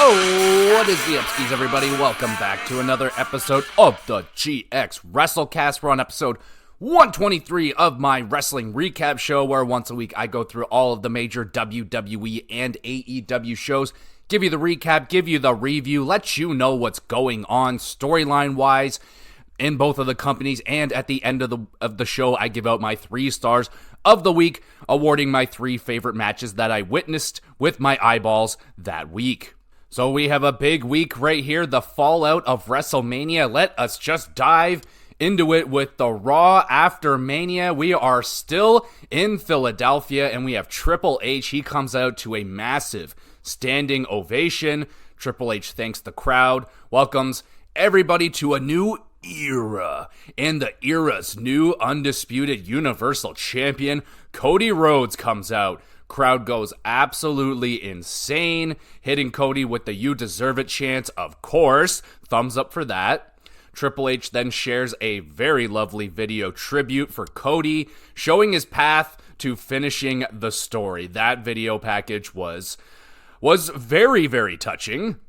Oh, what is the upskis, everybody? Welcome back to another episode of the GXWrestleCast. We're on episode 123 of my wrestling recap show, where once a week I go through all of the major WWE and AEW shows, give you the recap, give you the review, let you know what's going on storyline-wise in both of the companies, and at the end of the show, I give out my 3 stars of the week, awarding my 3 favorite matches that I witnessed with my eyeballs that week. So we have a big week right here, the fallout of WrestleMania. Let us just dive into it with the Raw after Mania. We are still in Philadelphia, and we have Triple H. He comes out to a massive standing ovation. Triple H thanks the crowd, welcomes everybody to a new era, and the era's new undisputed Universal Champion, Cody Rhodes, comes out. Crowd goes absolutely insane, hitting Cody with the "You deserve it" chants, of course. Thumbs up for that. Triple H then shares a very lovely video tribute for Cody, showing his path to finishing the story. That video package was very, very touching.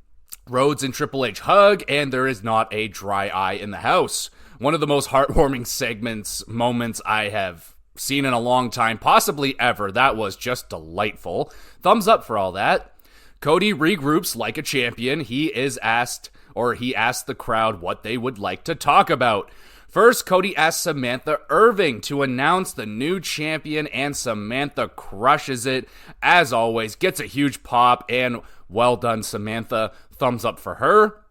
Rhodes and Triple H hug, and there is not a dry eye in the house. One of the most heartwarming moments I have seen in a long time, possibly ever. That was just delightful. Thumbs up for all that. Cody regroups like a champion. He asks the crowd what they would like to talk about. First, Cody asks Samantha Irving to announce the new champion, and Samantha crushes it. As always, gets a huge pop, and well done, Samantha. Thumbs up for her.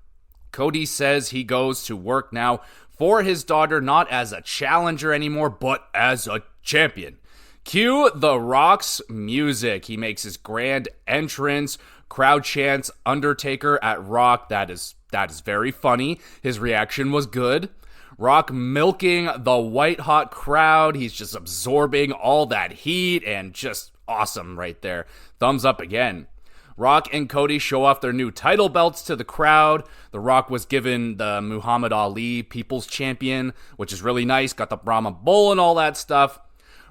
Cody says he goes to work now for his daughter, not as a challenger anymore, but as a champion. Cue The Rock's music. He makes his grand entrance. Crowd chants Undertaker at Rock. That is very funny. His reaction was good. Rock milking the white-hot crowd. He's just absorbing all that heat, and just awesome right there. Thumbs up again. Rock and Cody show off their new title belts to the crowd. The Rock was given the Muhammad Ali People's Champion, which is really nice. Got the Brahma Bull and all that stuff.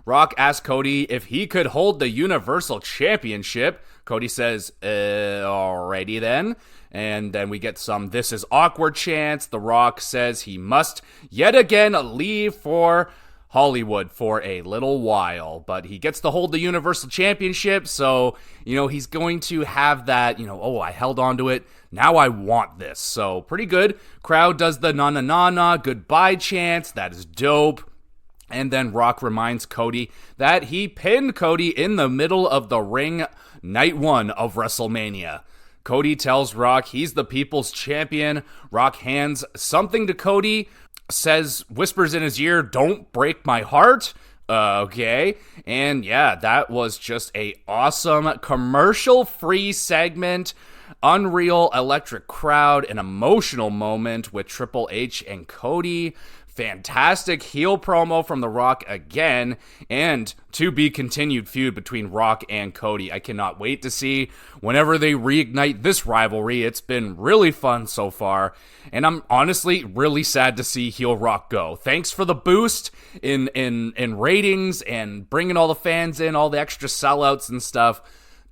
Rock asks Cody if he could hold the Universal Championship. Cody says, alrighty then. And then we get some "This is awkward" chants. The Rock says he must yet again leave for Hollywood for a little while, but he gets to hold the Universal Championship, so, he's going to have that, I held on to it, now I want this. So, pretty good. Crowd does the na-na-na-na goodbye chants. That is dope. And then Rock reminds Cody that he pinned Cody in the middle of the ring night 1 of WrestleMania. Cody tells Rock he's the people's champion. Rock hands something to Cody, whispers in his ear, "Don't break my heart." Okay. And yeah, that was just a awesome commercial-free segment. Unreal electric crowd, an emotional moment with Triple H and Cody. Fantastic heel promo from The Rock again, and to be continued feud between Rock and Cody. I cannot wait to see whenever they reignite this rivalry. It's been really fun so far, and I'm honestly really sad to see heel Rock go. Thanks for the boost in ratings and bringing all the fans in, all the extra sellouts and stuff.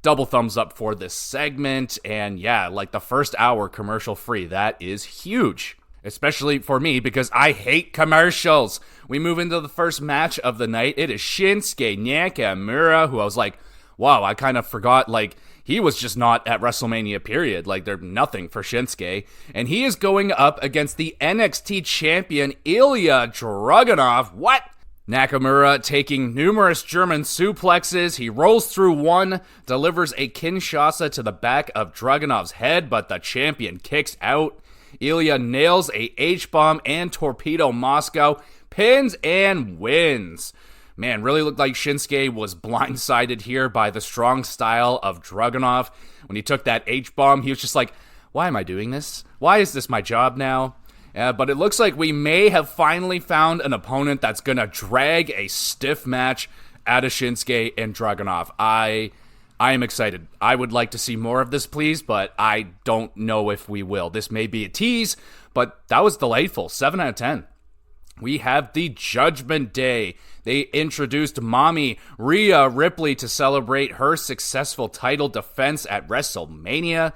Double thumbs up for this segment, and yeah, like the first hour commercial free, that is huge. Especially for me, because I hate commercials. We move into the first match of the night. It is Shinsuke Nakamura, who I was like, wow, I kind of forgot, he was just not at WrestleMania, period. There's nothing for Shinsuke. And he is going up against the NXT champion, Ilya Dragunov. What? Nakamura taking numerous German suplexes. He rolls through one, delivers a Kinshasa to the back of Dragunov's head, but the champion kicks out. Ilya nails a H-bomb and Torpedo Moscow, pins and wins. Man, really looked like Shinsuke was blindsided here by the strong style of Dragunov. When he took that H-bomb, he was just like, why am I doing this? Why is this my job now? But it looks like we may have finally found an opponent that's going to drag a stiff match out of Shinsuke and Dragunov. I am excited. I would like to see more of this, please, but I don't know if we will. This may be a tease, but that was delightful. 7 out of 10. We have the Judgment Day. They introduced Mommy Rhea Ripley to celebrate her successful title defense at WrestleMania.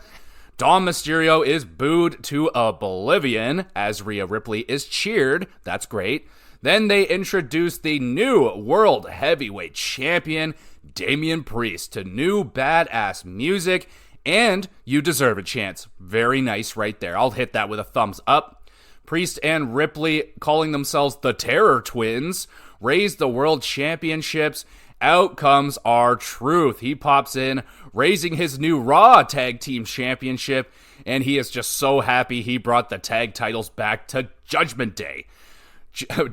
Dom Mysterio is booed to oblivion as Rhea Ripley is cheered. That's great. Then they introduce the new World Heavyweight Champion, Damian Priest, to new badass music, and You Deserve a Chance. Very nice right there. I'll hit that with a thumbs up. Priest and Ripley, calling themselves the Terror Twins, raise the World Championships. Out comes R-Truth. He pops in, raising his new Raw Tag Team Championship, and he is just so happy he brought the tag titles back to Judgment Day.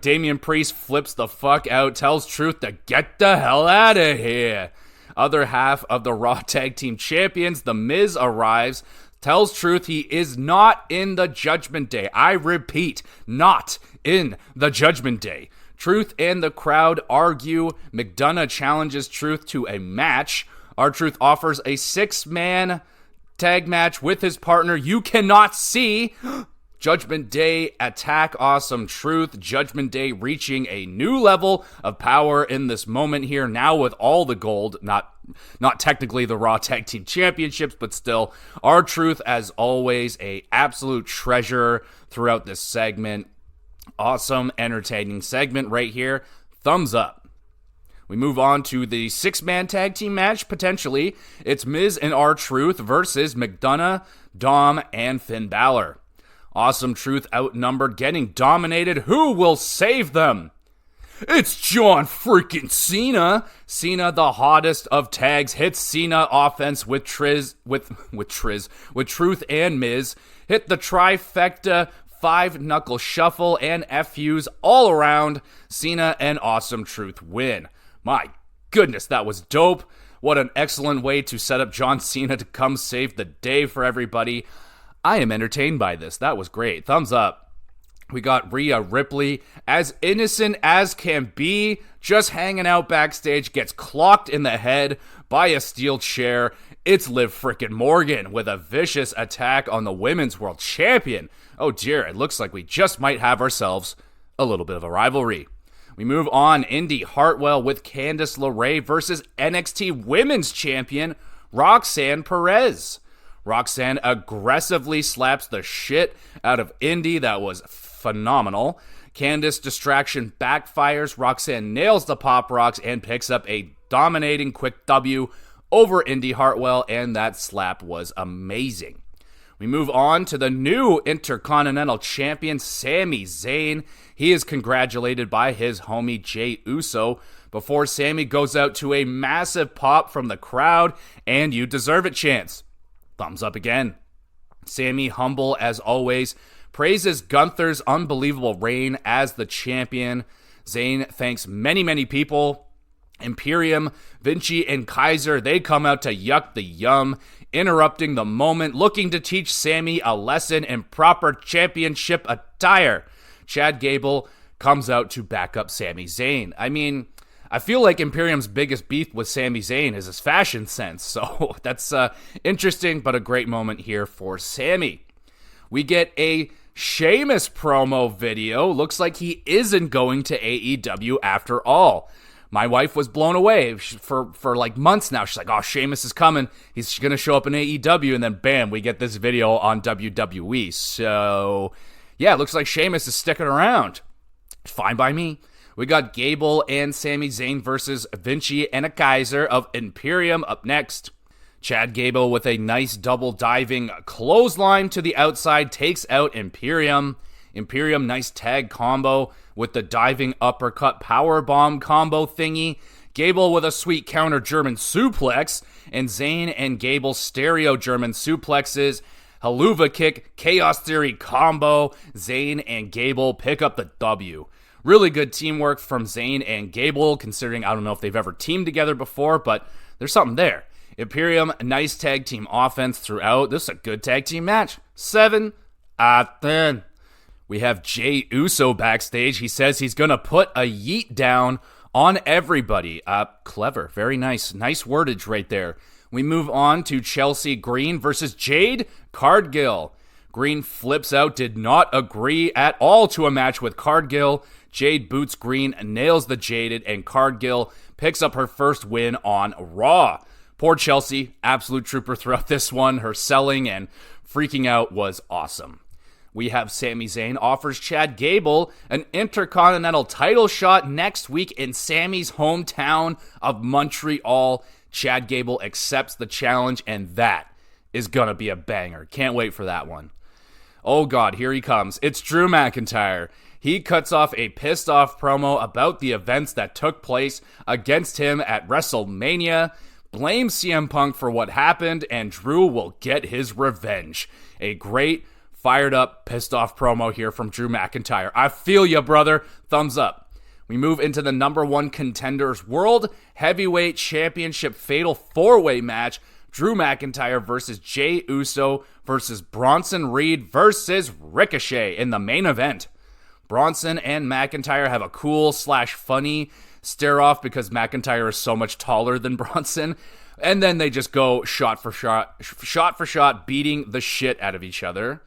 Damian Priest flips the fuck out, tells Truth to get the hell out of here. Other half of the Raw Tag Team Champions, The Miz, arrives, tells Truth he is not in the Judgment Day. I repeat, not in the Judgment Day. Truth and the crowd argue. McDonough challenges Truth to a match. R-Truth offers a 6-man tag match with his partner you cannot see. Judgment Day attack Awesome Truth. Judgment Day reaching a new level of power in this moment here, now with all the gold, not technically the Raw Tag Team Championships, but still. R-Truth, as always, a absolute treasure throughout this segment. Awesome, entertaining segment right here. Thumbs up. We move on to the 6-man tag team match, potentially. It's Miz and R-Truth versus McDonough, Dom, and Finn Balor. Awesome Truth outnumbered, getting dominated. Who will save them? It's John freaking Cena. Cena, the hottest of tags, hits Cena offense with Truth and Miz. Hit the trifecta, 5-knuckle shuffle, and FUs all around. Cena and Awesome Truth win. My goodness, that was dope. What an excellent way to set up John Cena to come save the day for everybody. I am entertained by this. That was great. Thumbs up. We got Rhea Ripley, as innocent as can be, just hanging out backstage, gets clocked in the head by a steel chair. It's Liv frickin' Morgan with a vicious attack on the Women's World Champion. Oh dear, it looks like we just might have ourselves a little bit of a rivalry. We move on. Indy Hartwell with Candice LeRae versus NXT Women's Champion Roxanne Perez. Roxanne aggressively slaps the shit out of Indy. That was phenomenal. Candice distraction backfires. Roxanne nails the Pop Rocks and picks up a dominating quick W over Indy Hartwell, and that slap was amazing. We move on to the new Intercontinental Champion, Sami Zayn. He is congratulated by his homie Jey Uso before Sami goes out to a massive pop from the crowd, and You Deserve It chants. Thumbs up again. Sami, humble as always, praises Gunther's unbelievable reign as the champion. Zayn thanks many people. Imperium, Vinci, and Kaiser, they come out to yuck the yum, interrupting the moment, looking to teach Sami a lesson in proper championship attire. Chad Gable comes out to back up Sami Zayn. I mean, I feel like Imperium's biggest beef with Sami Zayn is his fashion sense, so that's interesting, but a great moment here for Sami. We get a Sheamus promo video. Looks like he isn't going to AEW after all. My wife was blown away for like months now. She's like, oh, Sheamus is coming. He's going to show up in AEW. And then bam, we get this video on WWE. So yeah, it looks like Sheamus is sticking around. Fine by me. We got Gable and Sami Zayn versus Vinci and a Kaiser of Imperium up next. Chad Gable with a nice double diving clothesline to the outside takes out Imperium. Imperium, nice tag combo with the diving uppercut powerbomb combo thingy. Gable with a sweet counter German suplex. And Zayn and Gable stereo German suplexes. Haluva kick, Chaos Theory combo. Zayn and Gable pick up the W. Really good teamwork from Zayn and Gable, considering I don't know if they've ever teamed together before, but there's something there. Imperium, nice tag team offense throughout. This is a good tag team match. 7 out of 10. We have Jey Uso backstage. He says he's going to put a yeet down on everybody. Clever. Very nice. Nice wordage right there. We move on to Chelsea Green versus Jade Cargill. Green flips out, did not agree at all to a match with Cargill. Jade boots Green, nails the Jaded, and Cargill picks up her first win on Raw. Poor Chelsea, absolute trooper throughout this one. Her selling and freaking out was awesome. We have Sami Zayn offers Chad Gable an Intercontinental title shot next week in Sami's hometown of Montreal. Chad Gable accepts the challenge, and that is gonna be a banger. Can't wait for that one. Oh God, here he comes. It's Drew McIntyre. He cuts off a pissed off promo about the events that took place against him at WrestleMania, blames CM Punk for what happened, and Drew will get his revenge. A great, fired up, pissed off promo here from Drew McIntyre. I feel ya, brother. Thumbs up. We move into the number one contenders World Heavyweight Championship Fatal 4-Way match. Drew McIntyre versus Jey Uso versus Bronson Reed versus Ricochet in the main event. Bronson and McIntyre have a cool/funny stare-off because McIntyre is so much taller than Bronson. And then they just go shot for shot, beating the shit out of each other.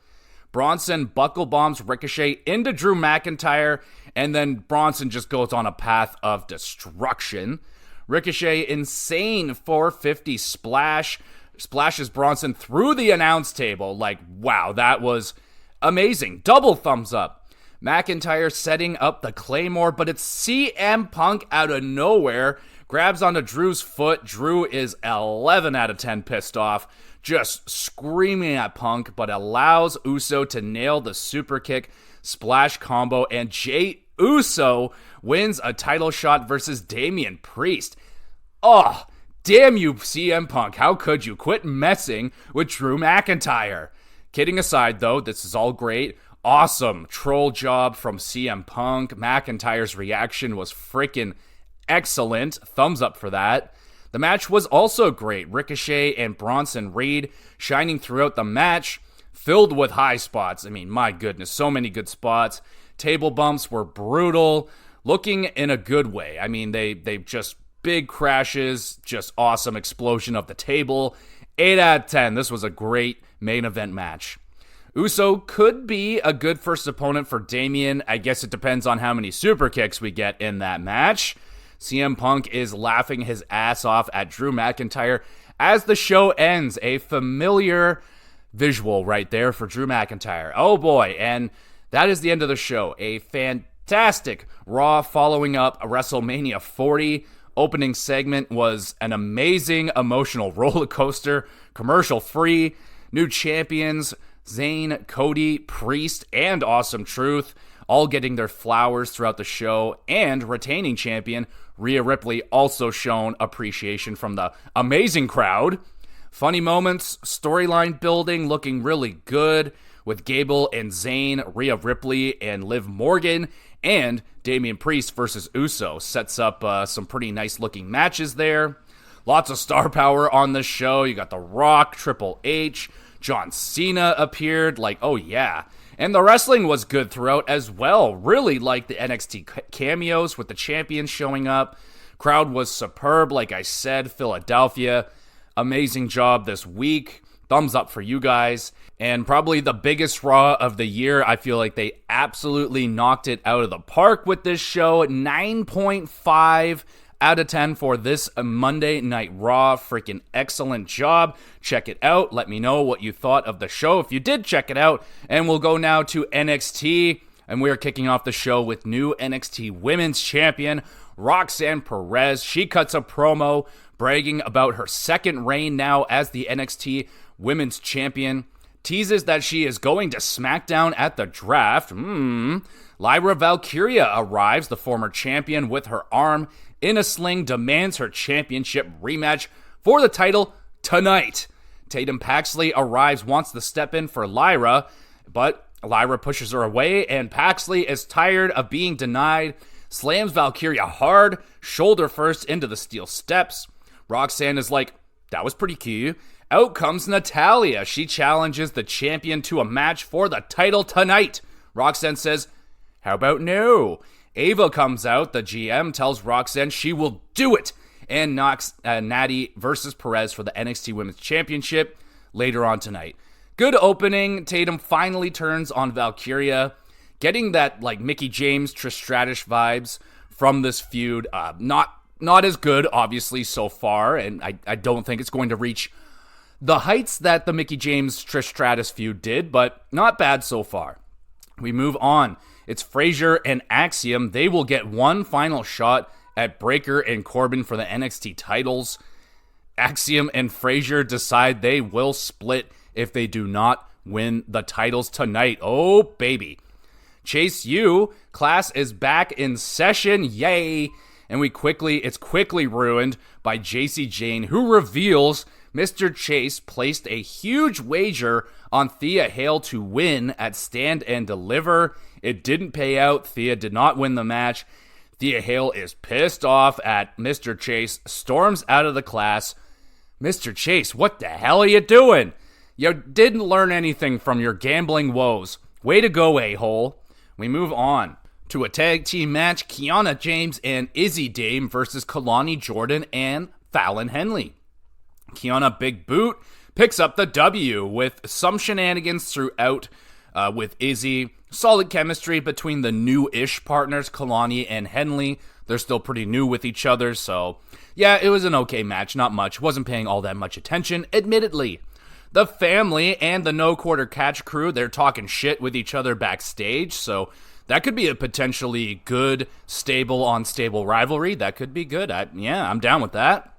Bronson buckle bombs Ricochet into Drew McIntyre, and then Bronson just goes on a path of destruction. Ricochet, insane 450 splashes Bronson through the announce table. Like, wow, that was amazing. Double thumbs up. McIntyre setting up the Claymore, but it's CM Punk out of nowhere. Grabs onto Drew's foot. Drew is 11 out of 10 pissed off, just screaming at Punk, but allows Uso to nail the super kick splash combo, and Jey Uso wins a title shot versus Damian Priest. Oh, damn you, CM Punk. How could you quit messing with Drew McIntyre? Kidding aside, though, this is all great. Awesome troll job from CM Punk. McIntyre's reaction was freaking excellent. Thumbs up for that. The match was also great. Ricochet and Bronson Reed shining throughout the match, filled with high spots. I mean, my goodness, so many good spots. Table bumps were brutal, looking in a good way. I mean, they just big crashes, just awesome explosion of the table. 8 out of 10. This was a great main event match. Uso could be a good first opponent for Damian. I guess it depends on how many super kicks we get in that match. CM Punk is laughing his ass off at Drew McIntyre as the show ends. A familiar visual right there for Drew McIntyre. Oh boy, and that is the end of the show. A fantastic Raw following up a WrestleMania 40. Opening segment was an amazing emotional roller coaster, commercial free. New champions, Zayn, Cody, Priest, and Awesome Truth, all getting their flowers throughout the show, and retaining champion Rhea Ripley also shown appreciation from the amazing crowd. Funny moments, storyline building looking really good with Gable and Zayn, Rhea Ripley and Liv Morgan, and Damian Priest versus Uso sets up some pretty nice looking matches there. Lots of star power on this show. You got The Rock, Triple H, John Cena appeared, like, oh yeah. And the wrestling was good throughout as well. Really liked the NXT cameos with the champions showing up. Crowd was superb, like I said. Philadelphia, amazing job this week. Thumbs up for you guys. And probably the biggest Raw of the year. I feel like they absolutely knocked it out of the park with this show. 9.5 out of 10 for this Monday Night Raw. Freaking excellent job. Check it out. Let me know what you thought of the show if you did check it out. And we'll go now to NXT. And we are kicking off the show with new NXT Women's Champion, Roxanne Perez. She cuts a promo bragging about her second reign now as the NXT Women's Champion. Teases that she is going to SmackDown at the draft. Lyra Valkyria arrives, the former champion, with her arm in a sling, demands her championship rematch for the title tonight. Tatum Paxley arrives, wants to step in for Lyra, but Lyra pushes her away, and Paxley is tired of being denied, slams Valkyria hard, shoulder first into the steel steps. Roxanne is like, that was pretty cute. Out comes Natalya. She challenges the champion to a match for the title tonight. Roxanne says, how about no? Ava comes out. The GM tells Roxanne she will do it and knocks Natty versus Perez for the NXT Women's Championship later on tonight. Good opening. Tatum finally turns on Valkyria, getting that like Mickie James, Trish Stratus vibes from this feud. Not Not as good, obviously, so far, and I don't think it's going to reach the heights that the Mickie James-Trish Stratus feud did, but not bad so far. We move on. It's Frazier and Axiom. They will get one final shot at Breakker and Corbin for the NXT titles. Axiom and Frazier decide they will split if they do not win the titles tonight. Oh, baby. Chase U, class is back in session. Yay. And it's quickly ruined by JC Jane, who reveals Mr. Chase placed a huge wager on Thea Hale to win at Stand and Deliver. It didn't pay out. Thea did not win the match. Thea Hale is pissed off at Mr. Chase, storms out of the class. Mr. Chase, what the hell are you doing? You didn't learn anything from your gambling woes. Way to go, a-hole. We move on to a tag team match. Kiana James and Izzy Dame versus Kalani Jordan and Fallon Henley. Kiana Big Boot picks up the W with some shenanigans throughout with Izzy. Solid chemistry between the new-ish partners, Kalani and Henley. They're still pretty new with each other, so yeah, it was an okay match, not much. Wasn't paying all that much attention, admittedly. The family and the No Quarter Catch crew, they're talking shit with each other backstage, so that could be a potentially good, stable on stable rivalry. That could be good. I'm down with that.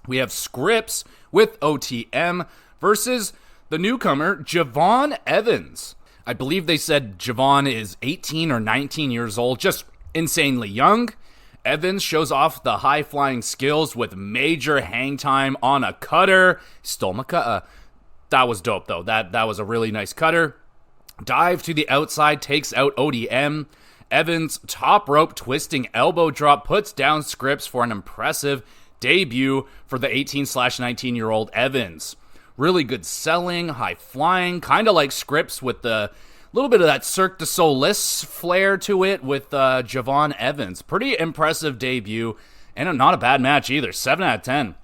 We have Scripps with OTM versus the newcomer, Javon Evans. I believe they said Javon is 18 or 19 years old, just insanely young. Evans shows off the high-flying skills with major hang time on a cutter. Stole my cutter. That was dope, though. That was a really nice cutter. Dive to the outside, takes out ODM. Evans, top rope twisting elbow drop, puts down Scripps for an impressive debut for the 18/19-year-old Evans. Really good selling, high flying, kind of like Scripps with the little bit of that Cirque du Soleil flair to it with Javon Evans. Pretty impressive debut, and not a bad match either. 7 out of 10.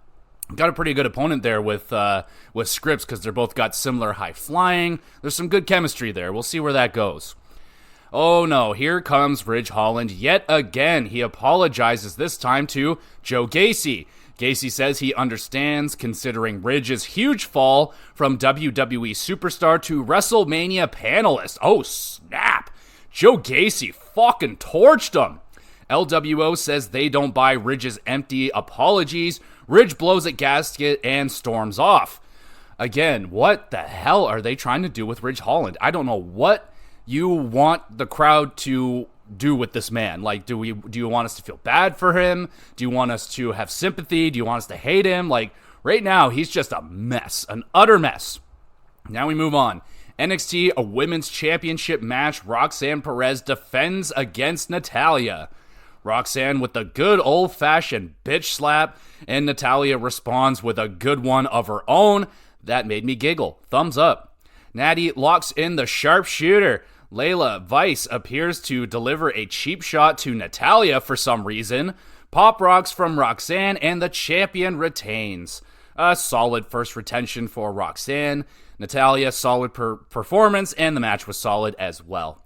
Got a pretty good opponent there with Scripps because they're both got similar high flying. There's some good chemistry there. We'll see where that goes. Oh no, here comes Ridge Holland yet again. He apologizes this time to Joe Gacy. Gacy says he understands considering Ridge's huge fall from WWE superstar to WrestleMania panelist. Oh snap. Joe Gacy fucking torched him. LWO says they don't buy Ridge's empty apologies. Ridge blows at gasket and storms off. Again, what the hell are they trying to do with Ridge Holland? I don't know what you want the crowd to do with this man. Like, do you want us to feel bad for him? Do you want us to have sympathy? Do you want us to hate him? Like, right now, he's just a mess, an utter mess. Now we move on. NXT, a women's championship match. Roxanne Perez defends against Natalya. Roxanne with the good old-fashioned bitch slap, and Natalya responds with a good one of her own. That made me giggle. Thumbs up. Natty locks in the sharpshooter. Layla Vice appears to deliver a cheap shot to Natalya for some reason. Pop rocks from Roxanne, and the champion retains. A solid first retention for Roxanne. Natalya, solid performance, and the match was solid as well.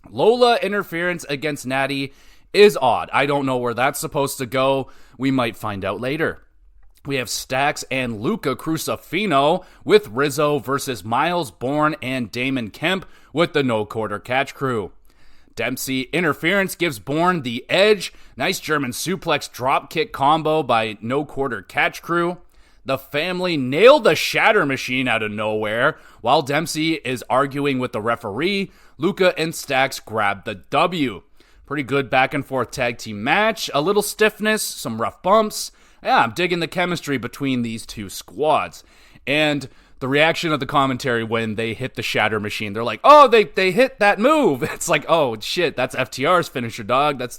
Lola interference against Natty is odd. I don't know where that's supposed to go. We might find out later. We have Stax and Luca Crucifino with Rizzo versus Miles Bourne and Damon Kemp with the No Quarter Catch crew. Dempsey interference gives Bourne the edge. Nice German suplex dropkick combo by No Quarter Catch crew. The family nailed the shatter machine out of nowhere. While Dempsey is arguing with the referee, Luca and Stax grab the W. Pretty good back and forth tag team match. A little stiffness, some rough bumps. Yeah, I'm digging the chemistry between these two squads. And the reaction of the commentary when they hit the shatter machine, they're like, oh, they hit that move. It's like, oh, shit, that's FTR's finisher, dog. I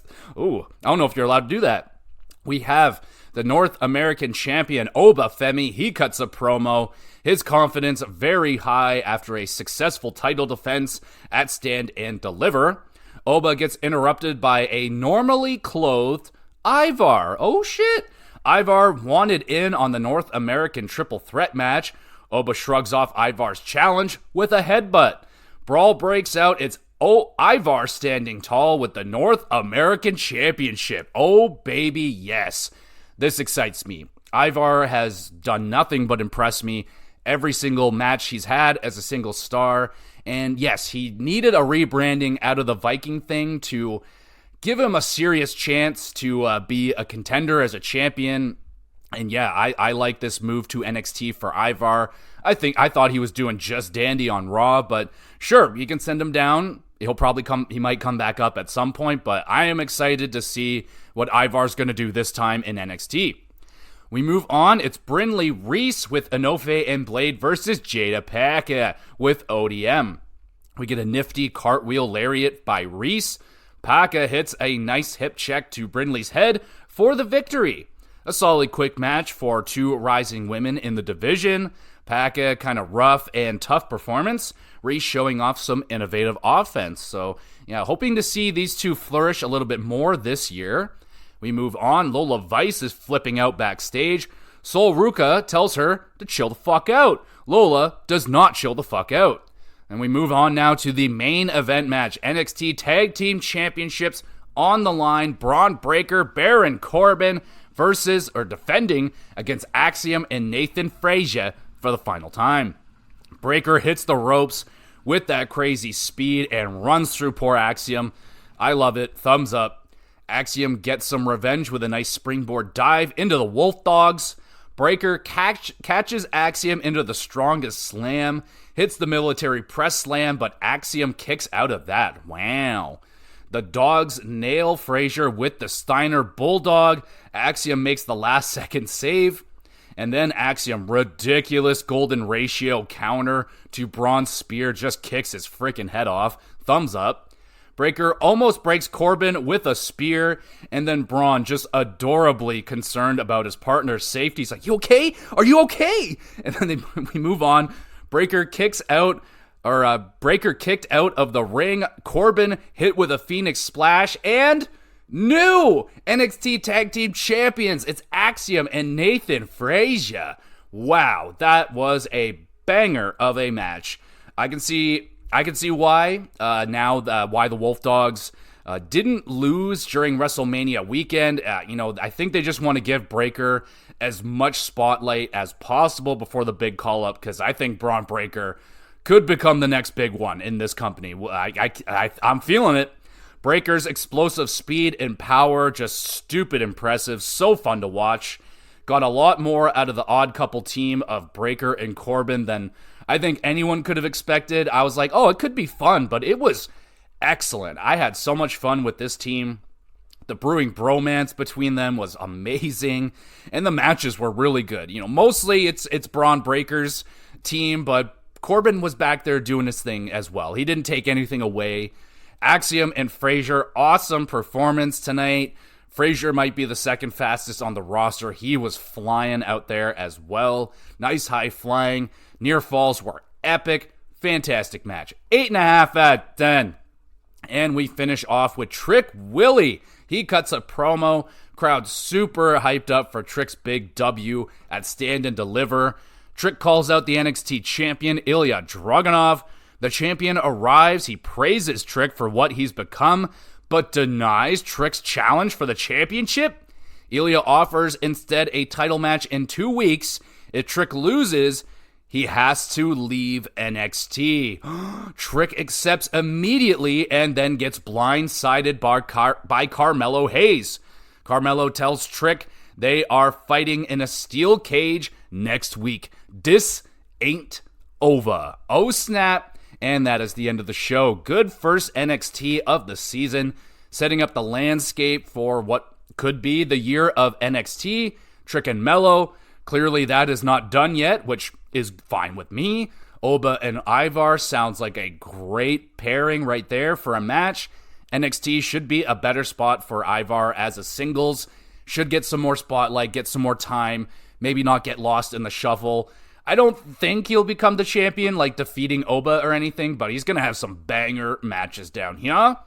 don't know if you're allowed to do that. We have the North American champion, Oba Femi. He cuts a promo. His confidence very high after a successful title defense at Stand and Deliver. Oba gets interrupted by a normally clothed Ivar. Oh, shit. Ivar wanted in on the North American triple threat match. Oba shrugs off Ivar's challenge with a headbutt. Brawl breaks out. It's Ivar standing tall with the North American Championship. Oh, baby, yes. This excites me. Ivar has done nothing but impress me every single match he's had as a single star. And yes, he needed a rebranding out of the Viking thing to give him a serious chance to be a contender as a champion. And yeah, I like this move to NXT for Ivar. I thought he was doing just dandy on Raw, but sure, you can send him down. He might come back up at some point, but I am excited to see what Ivar's going to do this time in NXT. We move on. It's Brindley Reese with Enofe and Blade versus Jada Paka with ODM. We get a nifty cartwheel lariat by Reese. Paka hits a nice hip check to Brindley's head for the victory. A solid quick match for two rising women in the division. Paka kind of rough and tough performance. Reese showing off some innovative offense. So yeah, hoping to see these two flourish a little bit more this year. We move on. Lola Vice is flipping out backstage. Sol Ruka tells her to chill the fuck out. Lola does not chill the fuck out. And we move on now to the main event match. NXT Tag Team Championships on the line. Braun Breaker, Baron Corbin defending against Axiom and Nathan Frazier for the final time. Breaker hits the ropes with that crazy speed and runs through poor Axiom. I love it. Thumbs up. Axiom gets some revenge with a nice springboard dive into the Wolf Dogs. Breaker catches Axiom into the strongest slam, hits the military press slam, but Axiom kicks out of that. Wow. The Dogs nail Frazier with the Steiner Bulldog. Axiom makes the last second save. And then Axiom, ridiculous golden ratio counter to Braun's spear, just kicks his freaking head off. Thumbs up. Breaker almost breaks Corbin with a spear, and then Braun just adorably concerned about his partner's safety. He's like, "You okay? Are you okay?" And then we move on. Breaker kicked out of the ring. Corbin hit with a Phoenix Splash, and new NXT Tag Team Champions. It's Axiom and Nathan Frazier. Wow, that was a banger of a match. I can see why why the Wolf Dogs didn't lose during WrestleMania weekend. I think they just want to give Breaker as much spotlight as possible before the big call-up, because I think Braun Breaker could become the next big one in this company. I'm feeling it. Breaker's explosive speed and power, just stupid impressive, so fun to watch. Got a lot more out of the odd couple team of Breaker and Corbin than I think anyone could have expected. I was like, oh, it could be fun, but it was excellent. I had so much fun with this team. The brewing bromance between them was amazing, and the matches were really good. Mostly it's Braun Breaker's team, but Corbin was back there doing his thing as well. He didn't take anything away. Axiom and Frazier, awesome performance tonight. Frazier might be the second fastest on the roster. He was flying out there as well. Nice high flying. Near falls were epic. Fantastic match. 8.5 out of 10. And we finish off with Trick Willie. He cuts a promo. Crowd super hyped up for Trick's big W at Stand and Deliver. Trick calls out the NXT champion, Ilya Dragunov. The champion arrives. He praises Trick for what he's become, but denies Trick's challenge for the championship. Ilya offers instead a title match in 2 weeks. If Trick loses, he has to leave NXT. Trick accepts immediately and then gets blindsided by Carmelo Hayes. Carmelo tells Trick they are fighting in a steel cage next week. This ain't over. Oh snap. And that is the end of the show. Good first NXT of the season, setting up the landscape for what could be the year of NXT. Trick and Mello. Clearly that is not done yet, which is fine with me. Oba and Ivar sounds like a great pairing right there for a match. NXT should be a better spot for Ivar as a singles. Should get some more spotlight, get some more time, maybe not get lost in the shuffle. I don't think he'll become the champion, like defeating Oba or anything, but he's going to have some banger matches down here.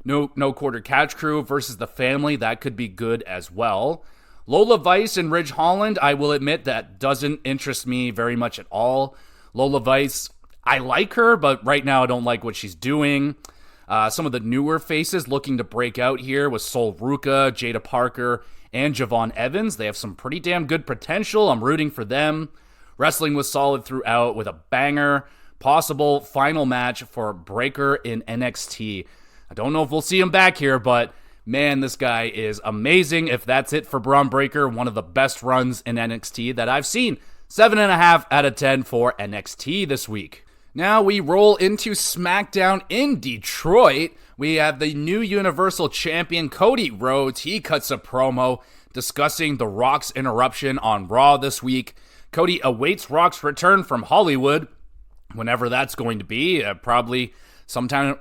No quarter catch crew versus the family. That could be good as well. Lola Vice and Ridge Holland, I will admit that doesn't interest me very much at all. Lola Vice, I like her, but right now I don't like what she's doing. Some of the newer faces looking to break out here with Sol Ruka, Jada Parker, and Javon Evans. They have some pretty damn good potential. I'm rooting for them. Wrestling was solid throughout with a banger. Possible final match for Breakker in NXT. I don't know if we'll see him back here, but man, this guy is amazing. If that's it for Bron Breakker, one of the best runs in NXT that I've seen. 7.5 out of 10 for NXT this week. Now we roll into SmackDown in Detroit. We have the new Universal Champion Cody Rhodes. He cuts a promo discussing The Rock's interruption on Raw this week. Cody awaits Rock's return from Hollywood, whenever that's going to be. Probably sometime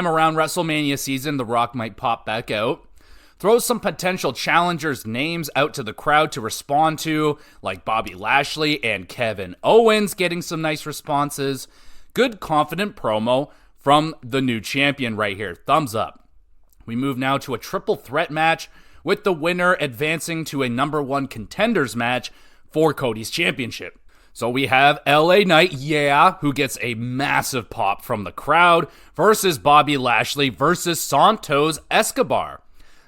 around WrestleMania season, The Rock might pop back out. Throws some potential challengers' names out to the crowd to respond to, like Bobby Lashley and Kevin Owens getting some nice responses. Good, confident promo from the new champion right here. Thumbs up. We move now to a triple threat match with the winner advancing to a number one contenders match for Cody's championship. So we have LA Knight, who gets a massive pop from the crowd, versus Bobby Lashley versus Santos Escobar.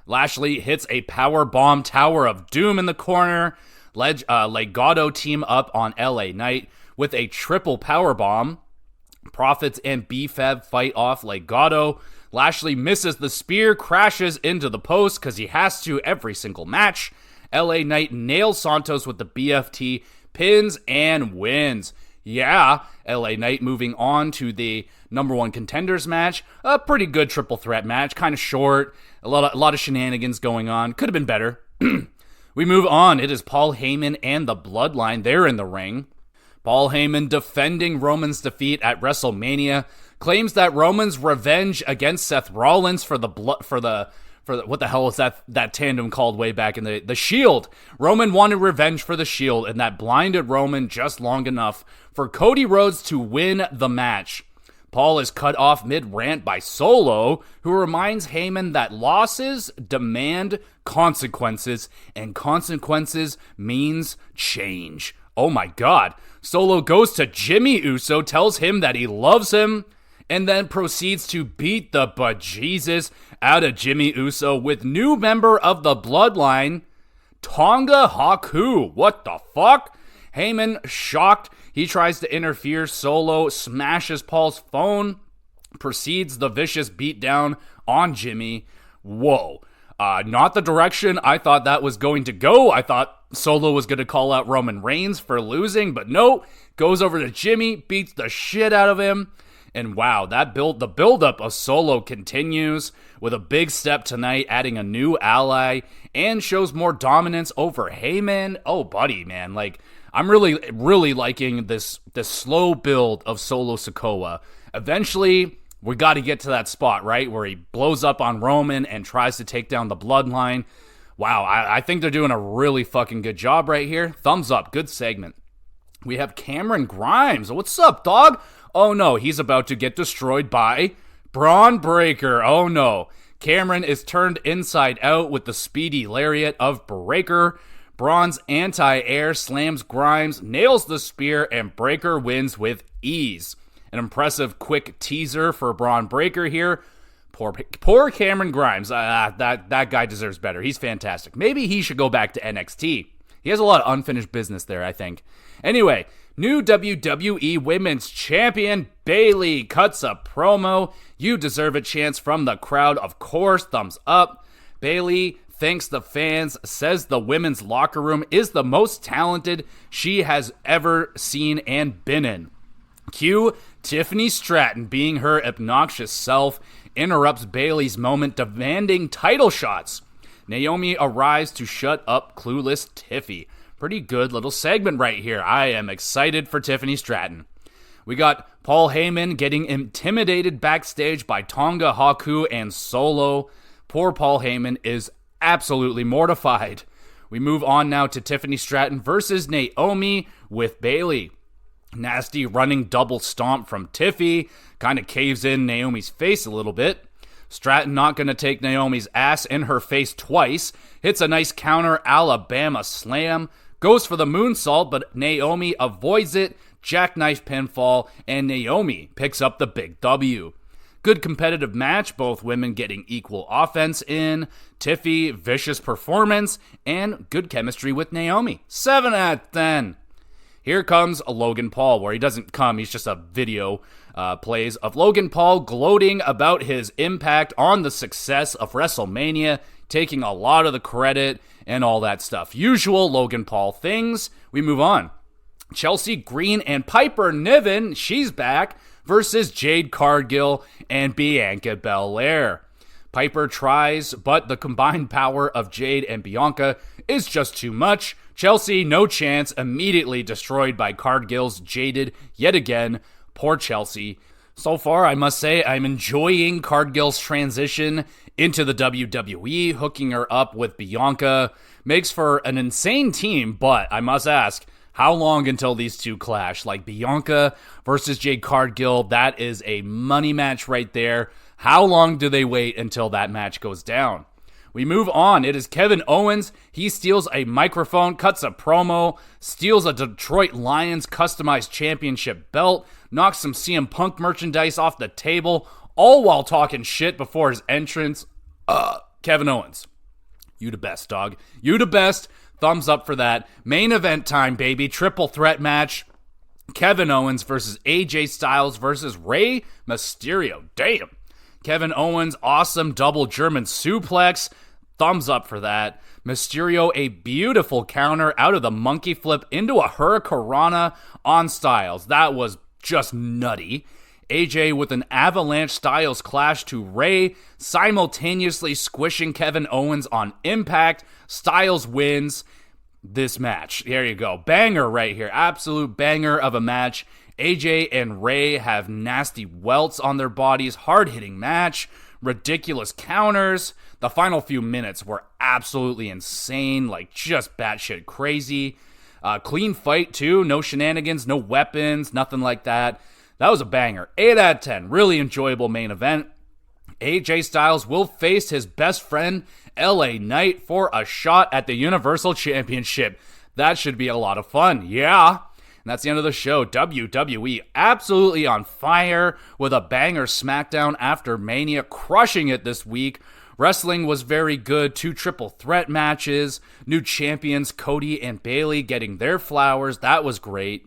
Lashley hits a power bomb Tower of Doom in the corner. Legado team up on LA Knight with a triple power bomb. Profits and B-Fab fight off Legado. Lashley misses the spear, crashes into the post because he has to every single match. LA Knight nails Santos with the BFT, pins and wins. LA Knight moving on to the number one contenders match. A pretty good triple threat match, kind of short, a lot of shenanigans going on. Could have been better. We move on. It is Paul Heyman and the Bloodline. They're in the ring. Paul Heyman defending Roman's defeat at WrestleMania, claims that Roman's revenge against Seth Rollins for the what the hell is that tandem called way back in the Shield. Roman wanted revenge for the Shield, and that blinded Roman just long enough for Cody Rhodes to win the match. Paul is cut off mid-rant by Solo, who reminds Heyman that losses demand consequences, and consequences means change. Oh my god. Solo goes to Jimmy Uso, tells him that he loves him, and then proceeds to beat the bejesus out of Jimmy Uso with new member of the Bloodline, Tonga Haku. What the fuck? Heyman, shocked, he tries to interfere. Solo smashes Paul's phone, proceeds the vicious beatdown on Jimmy. Whoa. Not the direction I thought that was going to go. I thought Solo was going to call out Roman Reigns for losing, but no. Goes over to Jimmy, beats the shit out of him. And wow, the buildup of Solo continues with a big step tonight, adding a new ally, and shows more dominance over Heyman. Oh, buddy, man. I'm really liking this slow build of Solo Sikoa. Eventually, we got to get to that spot, right, where he blows up on Roman and tries to take down the Bloodline. Wow, I think they're doing a really fucking good job right here. Thumbs up, good segment. We have Cameron Grimes. What's up, dog? Oh no, he's about to get destroyed by Bron Breakker. Oh no. Cameron is turned inside out with the speedy lariat of Breakker. Braun's anti-air slams Grimes, nails the spear, and Breakker wins with ease. An impressive quick teaser for Bron Breakker here. Poor Cameron Grimes. That guy deserves better. He's fantastic. Maybe he should go back to NXT. He has a lot of unfinished business there, I think. Anyway, new WWE Women's Champion Bayley cuts a promo. You deserve a chance from the crowd, of course. Thumbs up. Bayley thanks the fans, says the women's locker room is the most talented she has ever seen and been in. Cue Tiffany Stratton being her obnoxious self, interrupts Bayley's moment, demanding title shots. Naomi arrives to shut up clueless Tiffy. Pretty good little segment right here. I am excited for Tiffany Stratton. We got Paul Heyman getting intimidated backstage by Tonga Haku and Solo. Poor Paul Heyman is absolutely mortified. We move on now to Tiffany Stratton versus Naomi with Bayley. Nasty running double stomp from Tiffy. Kind of caves in Naomi's face a little bit. Stratton not going to take Naomi's ass in her face twice. Hits a nice counter Alabama slam. Goes for the moonsault, but Naomi avoids it. Jackknife pinfall, and Naomi picks up the big W. Good competitive match, both women getting equal offense in, Tiffy, vicious performance, and good chemistry with Naomi. 7 out of 10. Here comes Logan Paul, where he doesn't come, he's just a video plays of Logan Paul gloating about his impact on the success of WrestleMania, taking a lot of the credit and all that stuff. Usual Logan Paul things. We move on. Chelsea Green and Piper Niven, she's back, versus Jade Cargill and Bianca Belair. Piper tries, but the combined power of Jade and Bianca is just too much. Chelsea, no chance, immediately destroyed by Cargill's jaded yet again. Poor Chelsea. So far, I must say, I'm enjoying Cargill's transition into the WWE, hooking her up with Bianca. Makes for an insane team, but I must ask, how long until these two clash? Like Bianca versus Jade Cargill, that is a money match right there. How long do they wait until that match goes down? We move on. It is Kevin Owens. He steals a microphone, cuts a promo, steals a Detroit Lions customized championship belt, knocks some CM Punk merchandise off the table, all while talking shit before his entrance. Kevin Owens. You the best, dog. You the best. Thumbs up for that. Main event time, baby. Triple threat match. Kevin Owens versus AJ Styles versus Rey Mysterio. Damn. Kevin Owens, awesome double German suplex. Thumbs up for that. Mysterio, a beautiful counter out of the monkey flip into a hurricanrana on Styles. That was just nutty. AJ with an avalanche Styles clash to Rey, simultaneously squishing Kevin Owens on impact. Styles wins this match. There you go. Banger right here. Absolute banger of a match. AJ and Rey have nasty welts on their bodies. Hard-hitting match. Ridiculous counters. The final few minutes were absolutely insane. Like, just batshit crazy. Clean fight, too. No shenanigans, no weapons, nothing like that. That was a banger. 8 out of 10. Really enjoyable main event. AJ Styles will face his best friend, LA Knight, for a shot at the Universal Championship. That should be a lot of fun. Yeah. And that's the end of the show. WWE absolutely on fire with a banger SmackDown after Mania, crushing it this week. Wrestling was very good. 2 triple threat matches. New champions Cody and Bayley getting their flowers. That was great.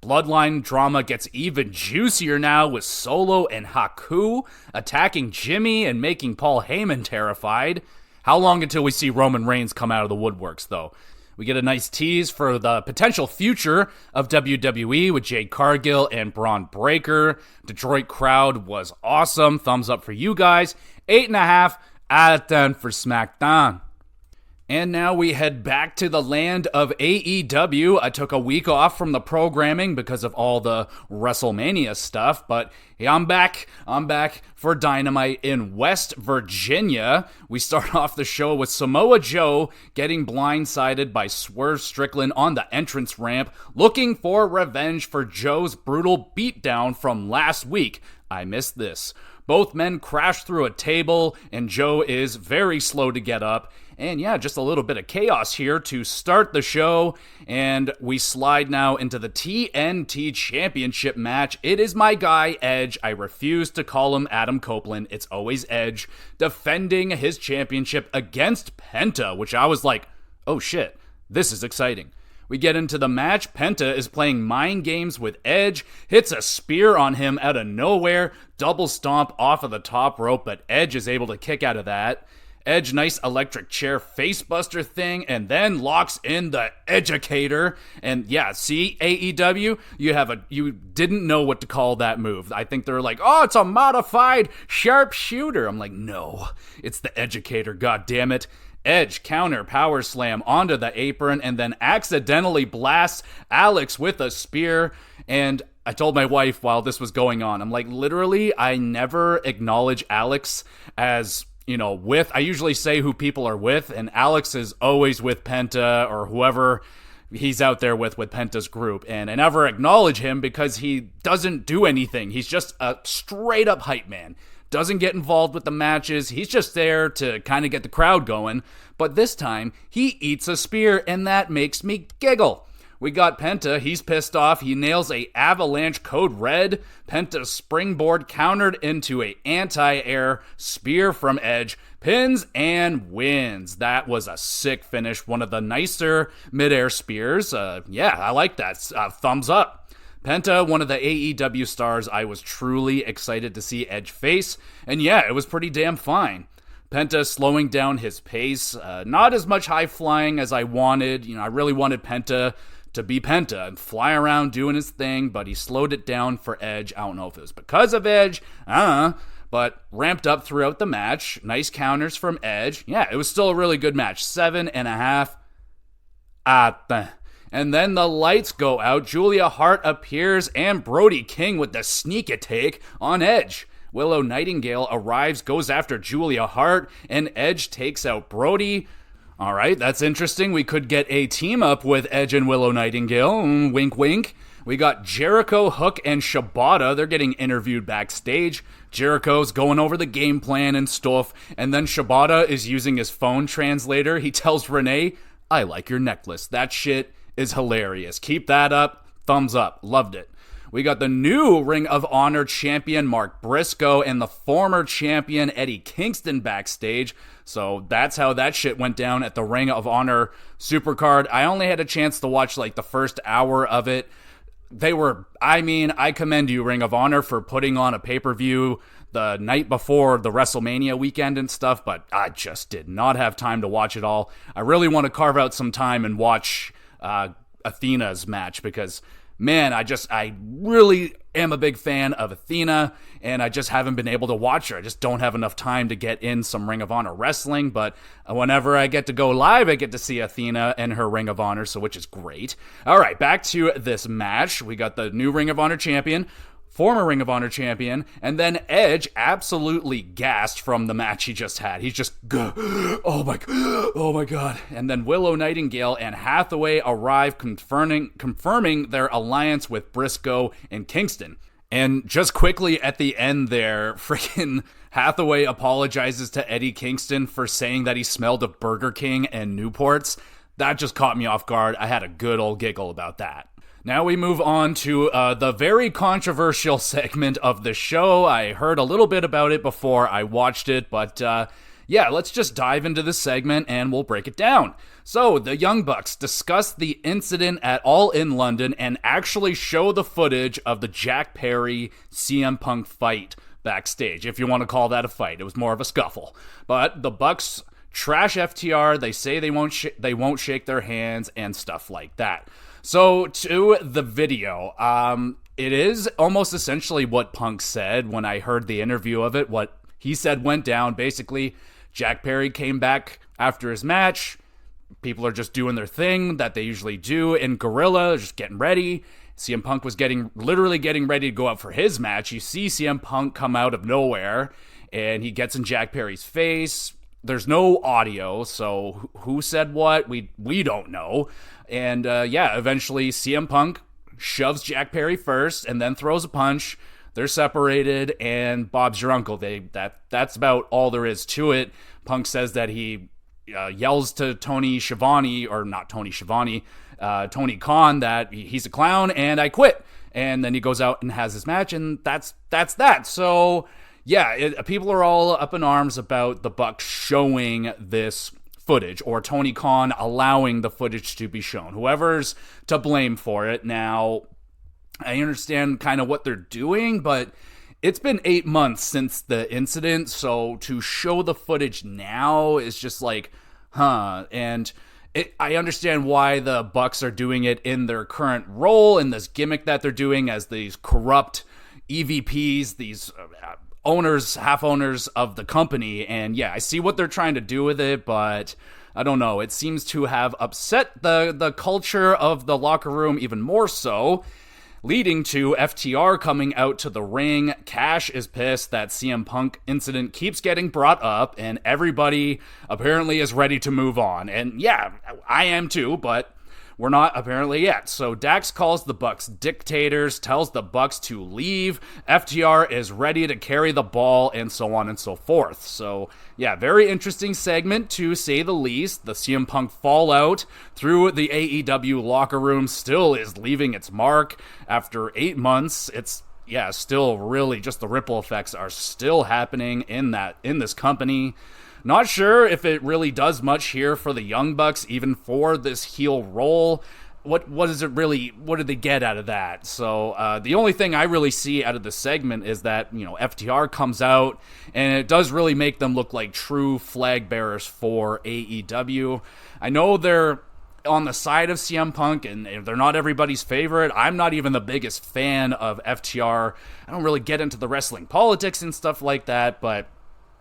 Bloodline drama gets even juicier now with Solo and Haku attacking Jimmy and making Paul Heyman terrified. How long until we see Roman Reigns come out of the woodworks, though? We get a nice tease for the potential future of WWE with Jade Cargill and Braun Breaker. Detroit crowd was awesome. Thumbs up for you guys. 8.5 out of 10 for SmackDown. And now we head back to the land of AEW. I took a week off from the programming because of all the WrestleMania stuff, but hey, I'm back. I'm back for Dynamite in West Virginia. We start off the show with Samoa Joe getting blindsided by Swerve Strickland on the entrance ramp, looking for revenge for Joe's brutal beatdown from last week. I missed this. Both men crash through a table, and Joe is very slow to get up. And yeah, just a little bit of chaos here to start the show. And we slide now into the TNT Championship match. It is my guy, Edge. I refuse to call him Adam Copeland. It's always Edge defending his championship against Penta, which I was like, oh shit, this is exciting. We get into the match. Penta is playing mind games with Edge, hits a spear on him out of nowhere, double stomp off of the top rope, but Edge is able to kick out of that. Edge, nice electric chair facebuster thing, and then locks in the Educator. And yeah, see, AEW, you didn't know what to call that move. I think they're like, oh, it's a modified sharpshooter. I'm like, no, it's the Educator, god damn it. Edge counter power slam onto the apron and then accidentally blasts Alex with a spear. And I told my wife while this was going on, I'm like, literally, I never acknowledge Alex as, I usually say who people are with, and Alex is always with Penta or whoever he's out there with Penta's group. And I never acknowledge him because he doesn't do anything. He's just a straight up hype man. Doesn't get involved with the matches. He's just there to kind of get the crowd going. But this time, he eats a spear, and that makes me giggle. We got Penta. He's pissed off. He nails a Avalanche Code Red. Penta's springboard countered into a anti-air spear from Edge. Pins and wins. That was a sick finish. One of the nicer mid-air spears. Yeah, I like that. Thumbs up. Penta, one of the AEW stars I was truly excited to see Edge face. And yeah, it was pretty damn fine. Penta slowing down his pace. Not as much high flying as I wanted. I really wanted Penta to be Penta and fly around doing his thing, but he slowed it down for Edge. I don't know if it was because of Edge, but ramped up throughout the match. Nice counters from Edge. Yeah, it was still a really good match. 7.5. And then the lights go out. Julia Hart appears and Brody King with the sneak attack on Edge. Willow Nightingale arrives, goes after Julia Hart, and Edge takes out Brody. All right, that's interesting. We could get a team up with Edge and Willow Nightingale. Wink, wink. We got Jericho, Hook, and Shibata. They're getting interviewed backstage. Jericho's going over the game plan and stuff, and then Shibata is using his phone translator. He tells Renee, "I like your necklace." That shit is hilarious. Keep that up. Thumbs up. Loved it. We got the new Ring of Honor champion Mark Briscoe and the former champion Eddie Kingston backstage. So that's how that shit went down at the Ring of Honor Supercard. I only had a chance to watch like the first hour of it. I commend you, Ring of Honor, for putting on a pay-per-view the night before the WrestleMania weekend and stuff, but I just did not have time to watch it all. I really want to carve out some time and watch Athena's match because, man, I really am a big fan of Athena, and I just haven't been able to watch her. I just don't have enough time to get in some Ring of Honor wrestling, but whenever I get to go live, I get to see Athena and her Ring of Honor, which is great. All right, back to this match. We got the new Ring of Honor champion, former Ring of Honor champion, and then Edge absolutely gassed from the match he just had. He's just, oh my god. And then Willow Nightingale and Hathaway arrive, confirming their alliance with Briscoe and Kingston. And just quickly at the end there, freaking Hathaway apologizes to Eddie Kingston for saying that he smelled of Burger King and Newports. That just caught me off guard. I had a good old giggle about that. Now we move on to the very controversial segment of the show. I heard a little bit about it before I watched it, but yeah, let's just dive into this segment and we'll break it down. So, the Young Bucks discuss the incident at All In London and actually show the footage of the Jack Perry CM Punk fight backstage, if you want to call that a fight. It was more of a scuffle. But the Bucks trash FTR. They say they won't shake their hands and stuff like that. So, to the video, it is almost essentially what Punk said when I heard the interview of it. What he said went down. Basically, Jack Perry came back after his match. People are just doing their thing that they usually do in Guerrilla, just getting ready. CM Punk was literally getting ready to go out for his match. You see CM Punk come out of nowhere, and he gets in Jack Perry's face. There's no audio, so who said what? We don't know. And yeah, eventually CM Punk shoves Jack Perry first and then throws a punch. They're separated, and Bob's your uncle. That's about all there is to it. Punk says that he yells to Tony Schiavone, or not Tony Schiavone, Tony Khan, that he's a clown and I quit. And then he goes out and has his match, and that's that. So yeah, people are all up in arms about the Bucks showing this footage, or Tony Khan allowing the footage to be shown. Whoever's to blame for it. Now, I understand kind of what they're doing, but it's been 8 months since the incident, so to show the footage now is just like, and I understand why the Bucks are doing it in their current role, in this gimmick that they're doing as these corrupt EVPs, these half owners of the company, and yeah, I see what they're trying to do with it, but I don't know, it seems to have upset the culture of the locker room even more so, leading to FTR coming out to the ring. Cash is pissed that CM Punk incident keeps getting brought up, and everybody apparently is ready to move on, and yeah, I am too, but We're not apparently yet. So Dax calls the Bucks dictators, tells the Bucks to leave. FTR is ready to carry the ball, and so on and so forth. So yeah, very interesting segment to say the least. The CM Punk fallout through the AEW locker room still is leaving its mark after 8 months. It's still really just the ripple effects are still happening in this company. Not sure if it really does much here for the Young Bucks, even for this heel role. What did they get out of that? So the only thing I really see out of the segment is that, FTR comes out, and it does really make them look like true flag bearers for AEW. I know they're on the side of CM Punk, and they're not everybody's favorite. I'm not even the biggest fan of FTR. I don't really get into the wrestling politics and stuff like that, but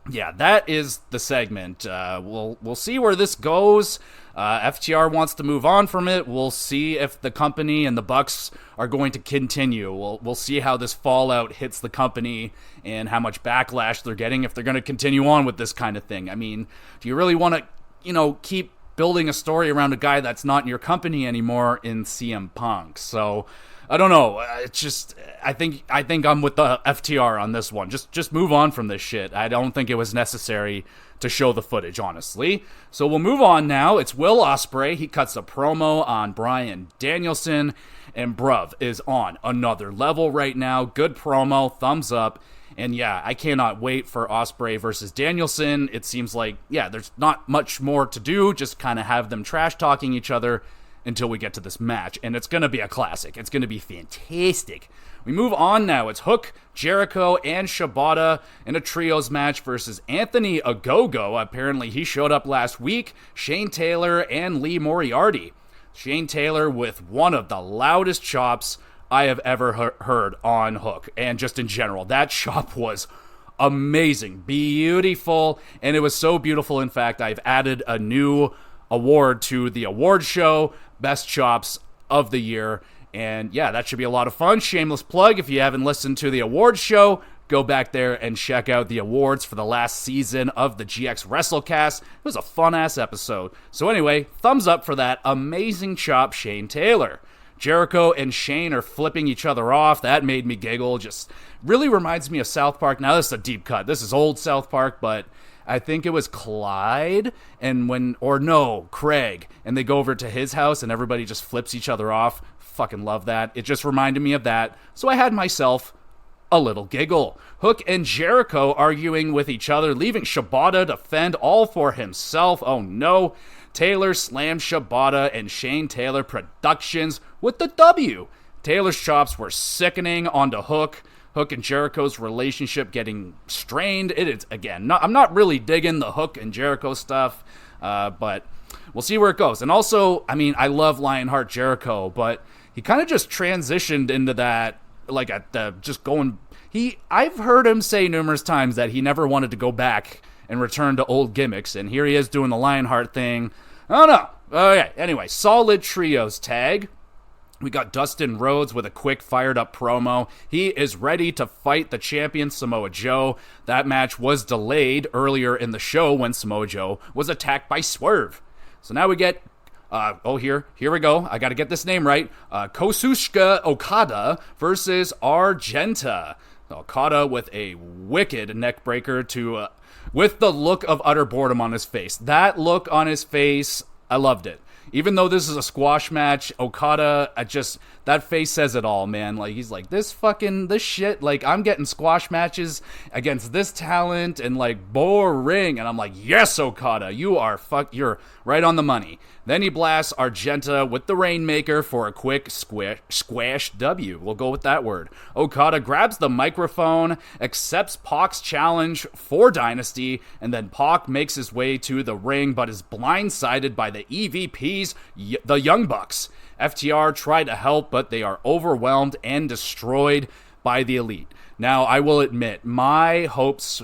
yeah, that is the segment. We'll see where this goes. FTR wants to move on from it. We'll see if the company and the Bucks are going to continue. We'll see how this fallout hits the company and how much backlash they're getting if they're going to continue on with this kind of thing. I mean, do you really want to, keep building a story around a guy that's not in your company anymore in CM Punk? So I don't know. It's just I think I'm with the FTR on this one. Just move on from this shit. I don't think it was necessary to show the footage, honestly. So we'll move on now. It's Will Ospreay. He cuts a promo on Bryan Danielson, and bruv is on another level right now. Good promo, thumbs up. And yeah, I cannot wait for Ospreay versus Danielson. It seems like, there's not much more to do. Just kind of have them trash talking each other until we get to this match, and it's going to be a classic. It's going to be fantastic. We move on now. It's Hook, Jericho, and Shibata in a trios match versus Anthony Ogogo. Apparently, he showed up last week, Shane Taylor, and Lee Moriarty. Shane Taylor with one of the loudest chops I have ever heard on Hook, and just in general. That chop was amazing, beautiful, and it was so beautiful. In fact, I've added a new award to the award show, Best Chops of the Year. And yeah, that should be a lot of fun. Shameless plug, if you haven't listened to the awards show, go back there and check out the awards for the last season of the GXWrestleCast. It was a fun-ass episode. So anyway, thumbs up for that amazing chop, Shane Taylor. Jericho and Shane are flipping each other off. That made me giggle. Just really reminds me of South Park. Now, this is a deep cut. This is old South Park, but I think it was Clyde Craig, and they go over to his house and everybody just flips each other off. Fucking love that. It just reminded me of that, so I had myself a little giggle. Hook and Jericho arguing with each other, leaving Shibata to fend all for himself. Oh no. Taylor slams Shibata, and Shane Taylor Productions with the W. Taylor's chops were sickening onto Hook. Hook and Jericho's relationship getting strained. It is, again, I'm not really digging the Hook and Jericho stuff, but we'll see where it goes. And also, I mean, I love Lionheart Jericho, but he kind of just transitioned into that, like, I've heard him say numerous times that he never wanted to go back and return to old gimmicks, and here he is doing the Lionheart thing. I don't know. Okay, anyway, solid trios tag. We got Dustin Rhodes with a quick, fired-up promo. He is ready to fight the champion, Samoa Joe. That match was delayed earlier in the show when Samoa Joe was attacked by Swerve. So now we get, here we go. I got to get this name right. Kosuke Okada versus Argenta. Okada with a wicked neckbreaker with the look of utter boredom on his face. That look on his face, I loved it. Even though this is a squash match, Okada, that face says it all, man. Like, he's like, this shit, like, I'm getting squash matches against this talent, and, like, boring. And I'm like, yes, Okada, you're right on the money. Then he blasts Argenta with the Rainmaker for a quick squash W. We'll go with that word. Okada grabs the microphone, accepts Pac's challenge for Dynasty, and then Pac makes his way to the ring, but is blindsided by the EVPs, the Young Bucks. FTR try to help, but they are overwhelmed and destroyed by the Elite. Now, I will admit, my hopes...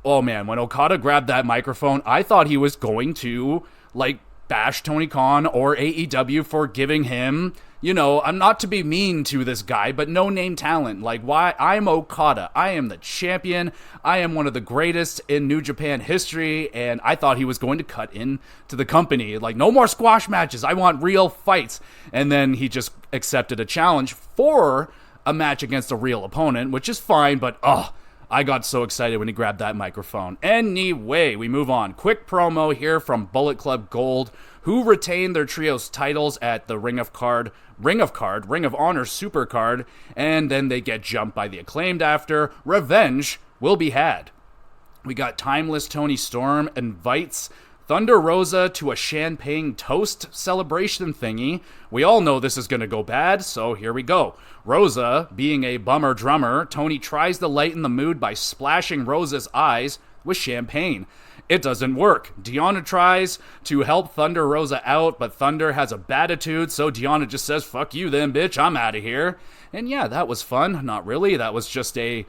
Oh, man, when Okada grabbed that microphone, I thought he was going to, like, bash Tony Khan or AEW for giving him I'm not to be mean to this guy, but no-name talent. Like, why? I'm Okada. I am the champion. I am one of the greatest in New Japan history, and I thought he was going to cut into the company. Like, no more squash matches. I want real fights. And then he just accepted a challenge for a match against a real opponent, which is fine, but, I got so excited when he grabbed that microphone. Anyway, we move on. Quick promo here from Bullet Club Gold, who retained their trios titles at the Ring of Honor Supercard, and then they get jumped by the Acclaimed after. Revenge will be had. We got Timeless Tony Storm invites Thunder Rosa to a champagne toast celebration thingy. We all know this is going to go bad, so here we go. Rosa, being a bummer drummer, Tony tries to lighten the mood by splashing Rosa's eyes with champagne. It doesn't work. Deonna tries to help Thunder Rosa out, but Thunder has a bad attitude, so Deonna just says, "Fuck you then, bitch, I'm out of here." And yeah, that was fun. Not really. That was just we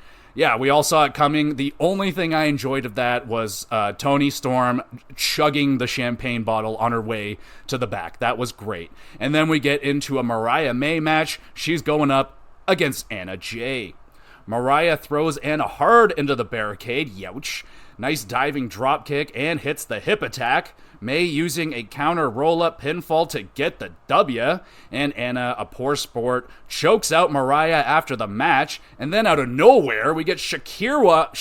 all saw it coming. The only thing I enjoyed of that was Tony Storm chugging the champagne bottle on her way to the back. That was great. And then we get into a Mariah May match. She's going up against Anna Jay. Mariah throws Anna hard into the barricade. Youch. Nice diving drop kick and hits the hip attack. May using a counter roll-up pinfall to get the W, and Anna, a poor sport, chokes out Mariah after the match, and then out of nowhere, we get Shirakawa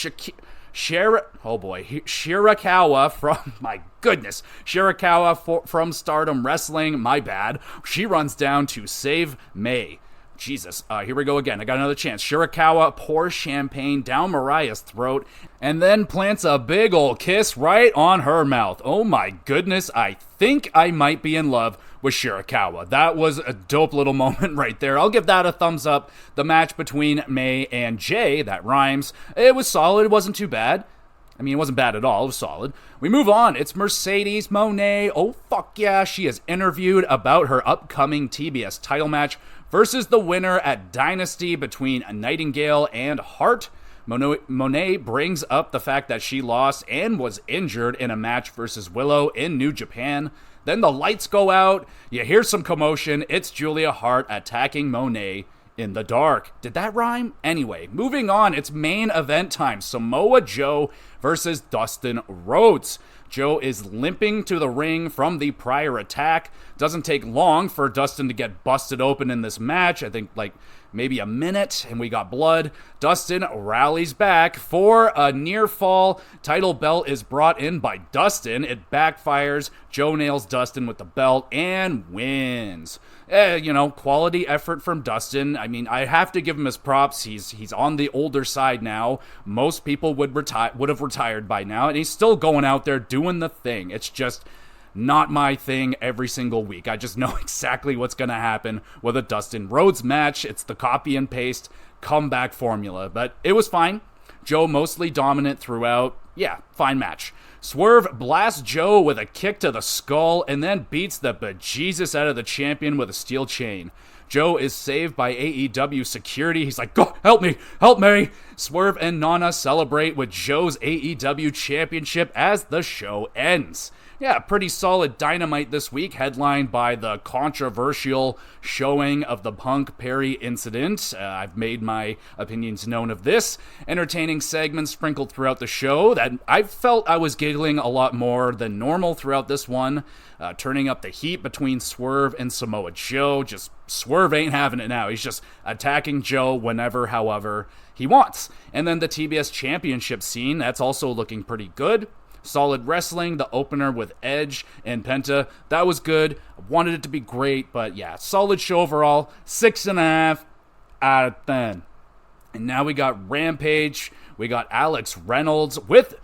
from Stardom Wrestling, my bad. She runs down to save May. Jesus, here we go again. I got another chance. Shirakawa pours champagne down Mariah's throat and then plants a big ol' kiss right on her mouth. Oh my goodness, I think I might be in love with Shirakawa. That was a dope little moment right there. I'll give that a thumbs up. The match between May and Jay, that rhymes, it was solid. It wasn't too bad. I mean, it wasn't bad at all. It was solid. We move on. It's Mercedes Moné. Oh, fuck yeah. She is interviewed about her upcoming TBS title match versus the winner at Dynasty between Nightingale and Hart. Moné brings up the fact that she lost and was injured in a match versus Willow in New Japan. Then the lights go out. You hear some commotion. It's Julia Hart attacking Moné in the dark. Did that rhyme? Anyway, moving on. It's main event time. Samoa Joe versus Dustin Rhodes. Joe is limping to the ring from the prior attack. Doesn't take long for Dustin to get busted open in this match. I think like maybe a minute, and we got blood. Dustin rallies back for a near fall. Title belt is brought in by Dustin. It backfires. Joe nails Dustin with the belt and wins. Quality effort from Dustin. I mean, I have to give him his props. He's on the older side now. Most people would have retired by now, and he's still going out there doing the thing. It's just not my thing every single week. I just know exactly what's going to happen with a Dustin Rhodes match. It's the copy and paste comeback formula, but it was fine. Joe mostly dominant throughout. Yeah, fine match. Swerve blasts Joe with a kick to the skull and then beats the bejesus out of the champion with a steel chain. Joe is saved by AEW security. He's like, "Go, help me, help me." Swerve and Nana celebrate with Joe's AEW championship as the show ends. Yeah, pretty solid Dynamite this week, headlined by the controversial showing of the Punk Perry incident. I've made my opinions known of this. Entertaining segments sprinkled throughout the show that I felt I was giggling a lot more than normal throughout this one. Turning up the heat between Swerve and Samoa Joe. Just Swerve ain't having it now. He's just attacking Joe whenever, however he wants. And then the TBS Championship scene, that's also looking pretty good. Solid wrestling, the opener with Edge and Penta, that was good. I wanted it to be great, but yeah, solid show overall. 6.5 out of 10. And now we got Rampage. We got Alex Reynolds with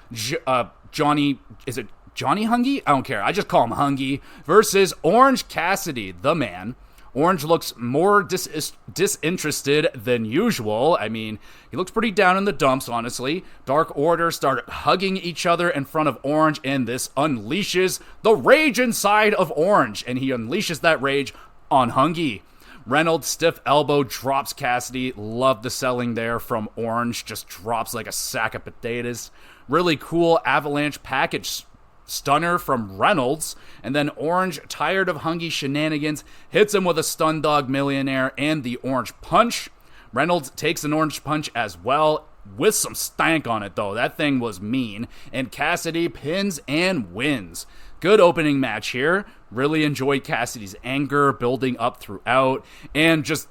Johnny, is it Johnny Hungy? I don't care. I just call him Hungy. Versus Orange Cassidy, the man. Orange looks more disinterested than usual. I mean, he looks pretty down in the dumps, honestly. Dark Order started hugging each other in front of Orange, and this unleashes the rage inside of Orange, and he unleashes that rage on Hungy. Reynolds' stiff elbow drops Cassidy. Love the selling there from Orange. Just drops like a sack of potatoes. Really cool avalanche package stunner from Reynolds, and then Orange, tired of Hungy's shenanigans, hits him with a Stun Dog Millionaire and the Orange Punch. Reynolds takes an Orange Punch as well, with some stank on it though. That thing was mean. And Cassidy pins and wins. Good opening match here. Really enjoyed Cassidy's anger building up throughout, and just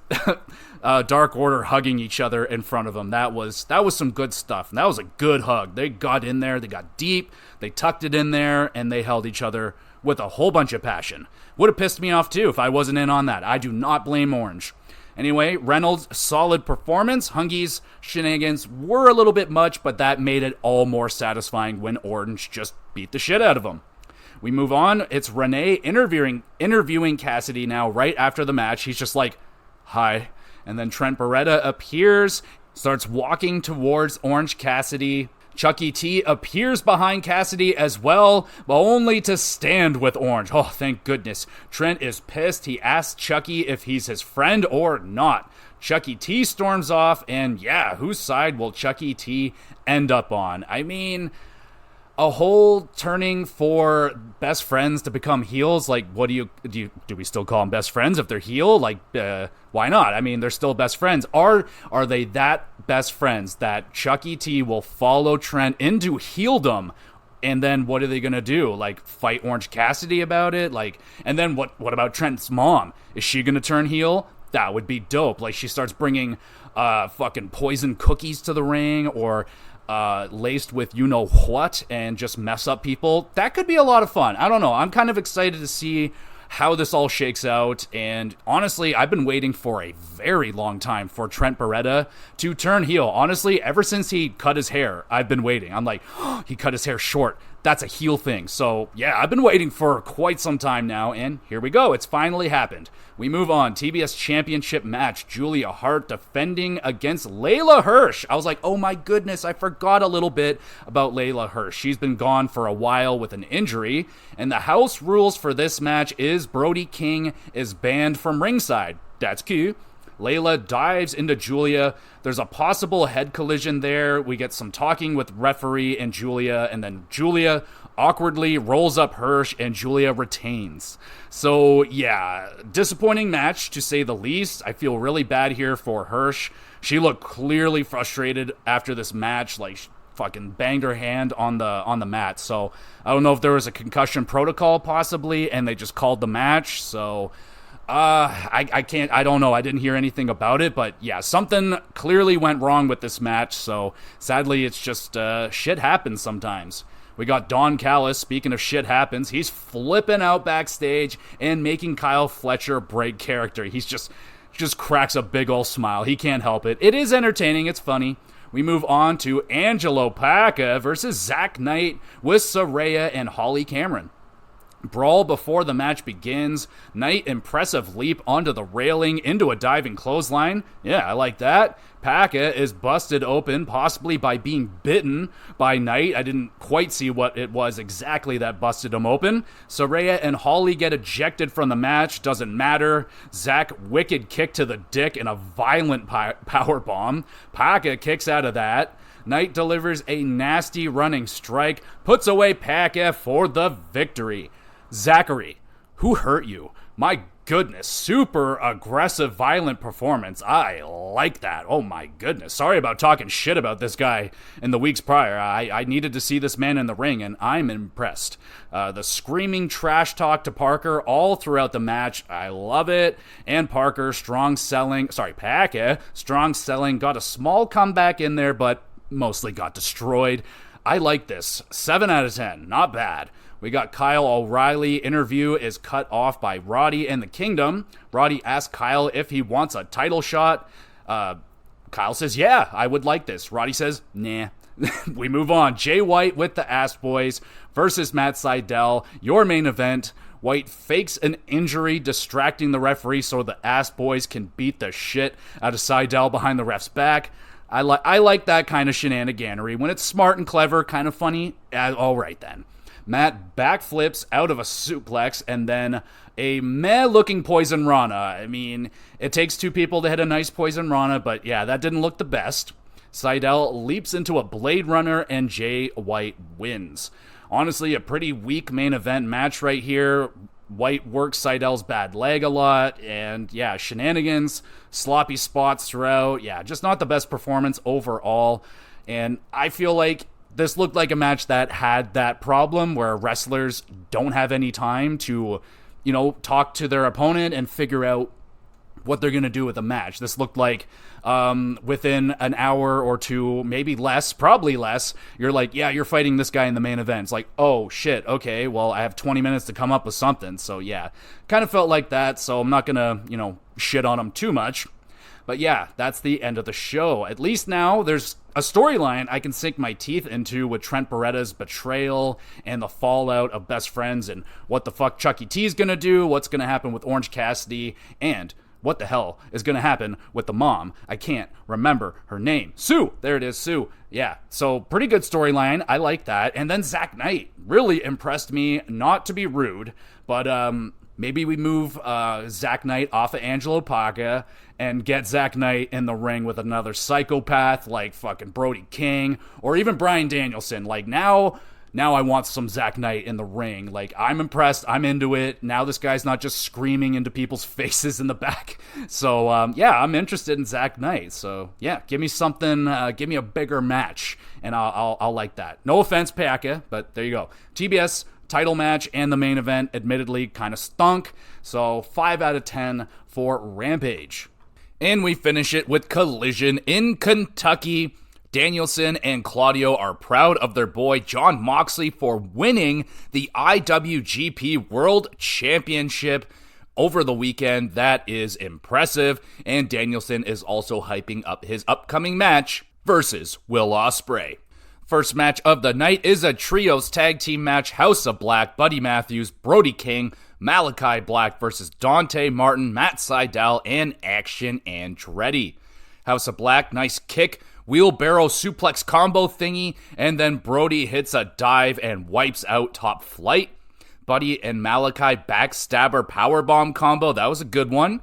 Dark Order hugging each other in front of him. That was some good stuff. And that was a good hug. They got in there, they got deep, they tucked it in there, and they held each other with a whole bunch of passion. Would have pissed me off too if I wasn't in on that. I do not blame Orange. Anyway, Reynolds, solid performance. Hungy's shenanigans were a little bit much, but that made it all more satisfying when Orange just beat the shit out of him. We move on. It's Renee interviewing Cassidy now right after the match. He's just like, hi. And then Trent Beretta appears, starts walking towards Orange Cassidy. Chucky T appears behind Cassidy as well, but only to stand with Orange. Oh, thank goodness. Trent is pissed. He asks Chucky if he's his friend or not. Chucky T storms off, and yeah, whose side will Chucky T end up on? I mean, a whole turning for best friends to become heels, like, what do we still call them best friends if they're heel? Like, why not? I mean, they're still best friends. Are they that best friends that Chucky T will follow Trent into heeldom, and then what are they gonna do? Like, fight Orange Cassidy about it? Like, and then what about Trent's mom? Is she gonna turn heel? That would be dope. Like, she starts bringing fucking poison cookies to the ring, or laced with you-know-what, and just mess up people. That could be a lot of fun. I don't know. I'm kind of excited to see how this all shakes out, and honestly, I've been waiting for a very long time for Trent Beretta to turn heel. Honestly, ever since he cut his hair, I've been waiting. I'm like, oh, he cut his hair short. That's a heel thing. So, yeah, I've been waiting for quite some time now, and here we go. It's finally happened. We move on. TBS Championship match. Julia Hart defending against Layla Hirsch. I was like, oh my goodness, I forgot a little bit about Layla Hirsch. She's been gone for a while with an injury, and the house rules for this match is Brody King is banned from ringside. That's cute. Layla dives into Julia. There's a possible head collision there. We get some talking with referee and Julia, and then Julia awkwardly rolls up Hirsch, and Julia retains. So, yeah, disappointing match, to say the least. I feel really bad here for Hirsch. She looked clearly frustrated after this match, like, she fucking banged her hand on the mat. So, I don't know if there was a concussion protocol, possibly, and they just called the match, so I don't know. I didn't hear anything about it, but yeah, something clearly went wrong with this match, so sadly it's just, shit happens sometimes. We got Don Callis, speaking of shit happens, he's flipping out backstage and making Kyle Fletcher break character. He's just cracks a big ol' smile. He can't help it. It is entertaining, it's funny. We move on to Angelo Paca versus Zach Knight with Saraya and Holly Cameron. Brawl before the match begins. Knight impressive leap onto the railing into a diving clothesline. Yeah, I like that. Paca is busted open, possibly by being bitten by Knight. I didn't quite see what it was exactly that busted him open. Saraya and Holly get ejected from the match. Doesn't matter. Zach wicked kick to the dick and a violent power bomb. Paca kicks out of that. Knight delivers a nasty running strike, puts away Paca for the victory. Zachary, who hurt you? My goodness, super aggressive, violent performance. I like that. Oh my goodness. Sorry about talking shit about this guy in the weeks prior. I needed to see this man in the ring, and I'm impressed. The screaming trash talk to Parker all throughout the match. I love it. And Paca, strong selling, got a small comeback in there, but mostly got destroyed. I like this. 7 out of 10. Not bad. We got Kyle O'Reilly. Interview is cut off by Roddy and the Kingdom. Roddy asks Kyle if he wants a title shot. Kyle says, yeah, I would like this. Roddy says, nah. We move on. Jay White with the Ass Boys versus Matt Sydal. Your main event. White fakes an injury, distracting the referee so the Ass Boys can beat the shit out of Sydal behind the ref's back. I like that kind of shenaniganery. When it's smart and clever, kind of funny, all right then. Matt backflips out of a suplex, and then a meh-looking Poison Rana. I mean, it takes two people to hit a nice Poison Rana, but yeah, that didn't look the best. Sydal leaps into a Blade Runner, and Jay White wins. honestly a pretty weak main event match right here. White works Seidel's bad leg a lot, and yeah, shenanigans, sloppy spots throughout. Yeah, just not the best performance overall. And I feel like this looked like a match that had that problem where wrestlers don't have any time to, talk to their opponent and figure out what they're going to do with the match. This looked like within an hour or two, maybe less, probably less, you're like, yeah, you're fighting this guy in the main event. It's like, oh, shit, okay, well, I have 20 minutes to come up with something. So, yeah, kind of felt like that, so I'm not going to, shit on him too much. But, yeah, that's the end of the show. At least now there's a storyline I can sink my teeth into with Trent Beretta's betrayal and the fallout of best friends and what the fuck Chucky T's going to do, what's going to happen with Orange Cassidy, and what the hell is going to happen with the mom? I can't remember her name. Sue. There it is, Sue. Yeah, so pretty good storyline. I like that. And then Zach Knight really impressed me, not to be rude, but maybe we move Zach Knight off of Angelo Paga and get Zach Knight in the ring with another psychopath like fucking Brody King or even Bryan Danielson. Like now I want some Zach Knight in the ring. Like, I'm impressed. I'm into it. Now this guy's not just screaming into people's faces in the back. So, yeah, I'm interested in Zach Knight. So, yeah, give me something. Give me a bigger match, and I'll like that. No offense, Paka, but there you go. TBS title match and the main event, admittedly, kind of stunk. So, 5 out of 10 for Rampage. And we finish it with Collision in Kentucky. Danielson and Claudio are proud of their boy Jon Moxley for winning the IWGP World Championship over the weekend. That is impressive. And Danielson is also hyping up his upcoming match versus Will Ospreay. First match of the night is a trios tag team match. House of Black, Buddy Matthews, Brody King, Malachi Black versus Dante Martin, Matt Sydal, and Action Andretti. House of Black, nice kick. Wheelbarrow suplex combo thingy, and then Brody hits a dive and wipes out Top Flight. Buddy and Malachi backstabber powerbomb combo, that was a good one.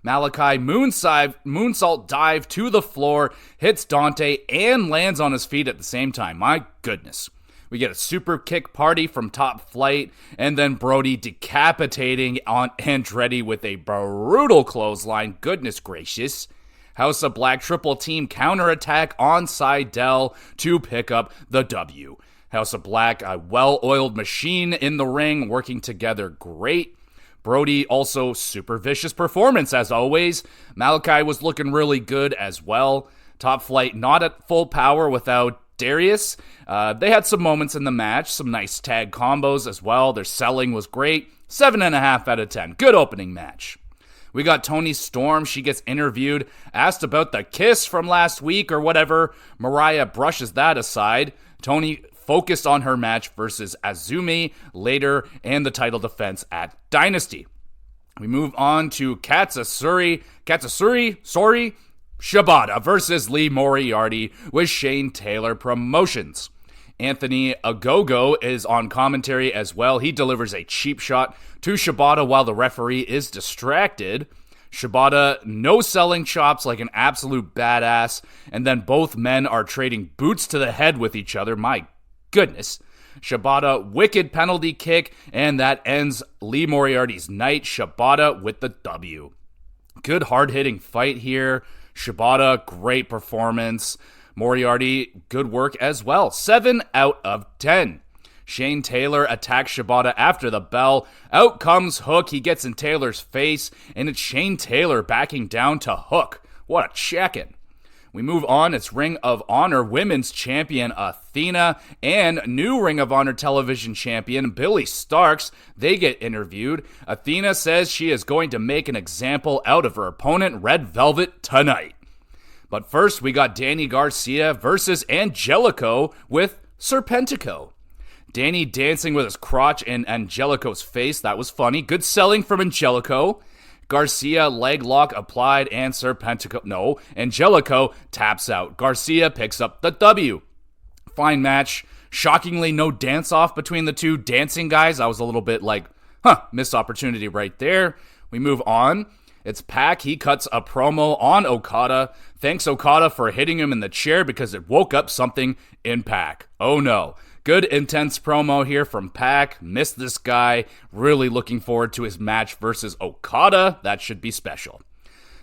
Malachi moonsault dive to the floor, hits Dante and lands on his feet at the same time. My goodness. We get a super kick party from Top Flight, and then Brody decapitating on Andretti with a brutal clothesline. Goodness gracious. House of Black triple team counterattack on Sydal to pick up the W. House of Black, a well-oiled machine in the ring, working together great. Brody also super vicious performance as always. Malachi was looking really good as well. Top Flight not at full power without Darius. They had some moments in the match, some nice tag combos as well. Their selling was great. 7.5 out of 10. Good opening match. We got Toni Storm. She gets interviewed, asked about the kiss from last week or whatever. Mariah brushes that aside. Toni focused on her match versus Azumi later and the title defense at Dynasty. We move on to Katsuyori Shibata versus Lee Moriarty with Shane Taylor Promotions. Anthony Ogogo is on commentary as well. He delivers a cheap shot to Shibata while the referee is distracted. Shibata no selling chops like an absolute badass, and then both men are trading boots to the head with each other. My goodness. Shibata wicked penalty kick, and that ends Lee Moriarty's night. Shibata with the W. Good hard-hitting fight here. Shibata, great performance. Moriarty, good work as well. 7 out of 10. Shane Taylor attacks Shibata after the bell. Out comes Hook. He gets in Taylor's face, and it's Shane Taylor backing down to Hook. What a check-in. We move on. It's Ring of Honor Women's Champion Athena and new Ring of Honor Television Champion Billy Starks. They get interviewed. Athena says she is going to make an example out of her opponent, Red Velvet, tonight. But first, we got Danny Garcia versus Angelico with Serpentico. Danny dancing with his crotch in Angelico's face. That was funny. Good selling from Angelico. Garcia leg lock applied and Angelico taps out. Garcia picks up the W. Fine match. Shockingly, no dance-off between the two dancing guys. I was a little bit like, missed opportunity right there. We move on. It's Pac. He cuts a promo on Okada. Thanks Okada for hitting him in the chair because it woke up something in Pac. Oh no. Good intense promo here from Pac. Missed this guy. Really looking forward to his match versus Okada. That should be special.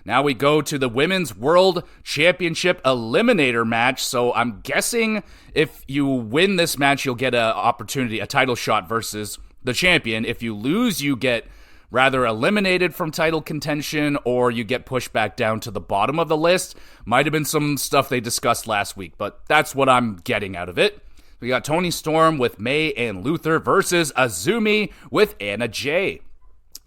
Now we go to the Women's World Championship Eliminator match. So I'm guessing if you win this match, you'll get a title shot versus the champion. If you lose, you get rather eliminated from title contention, or you get pushed back down to the bottom of the list. Might have been some stuff they discussed last week, but that's what I'm getting out of it. We got Toni Storm with May and Luther versus Azumi with Anna Jay.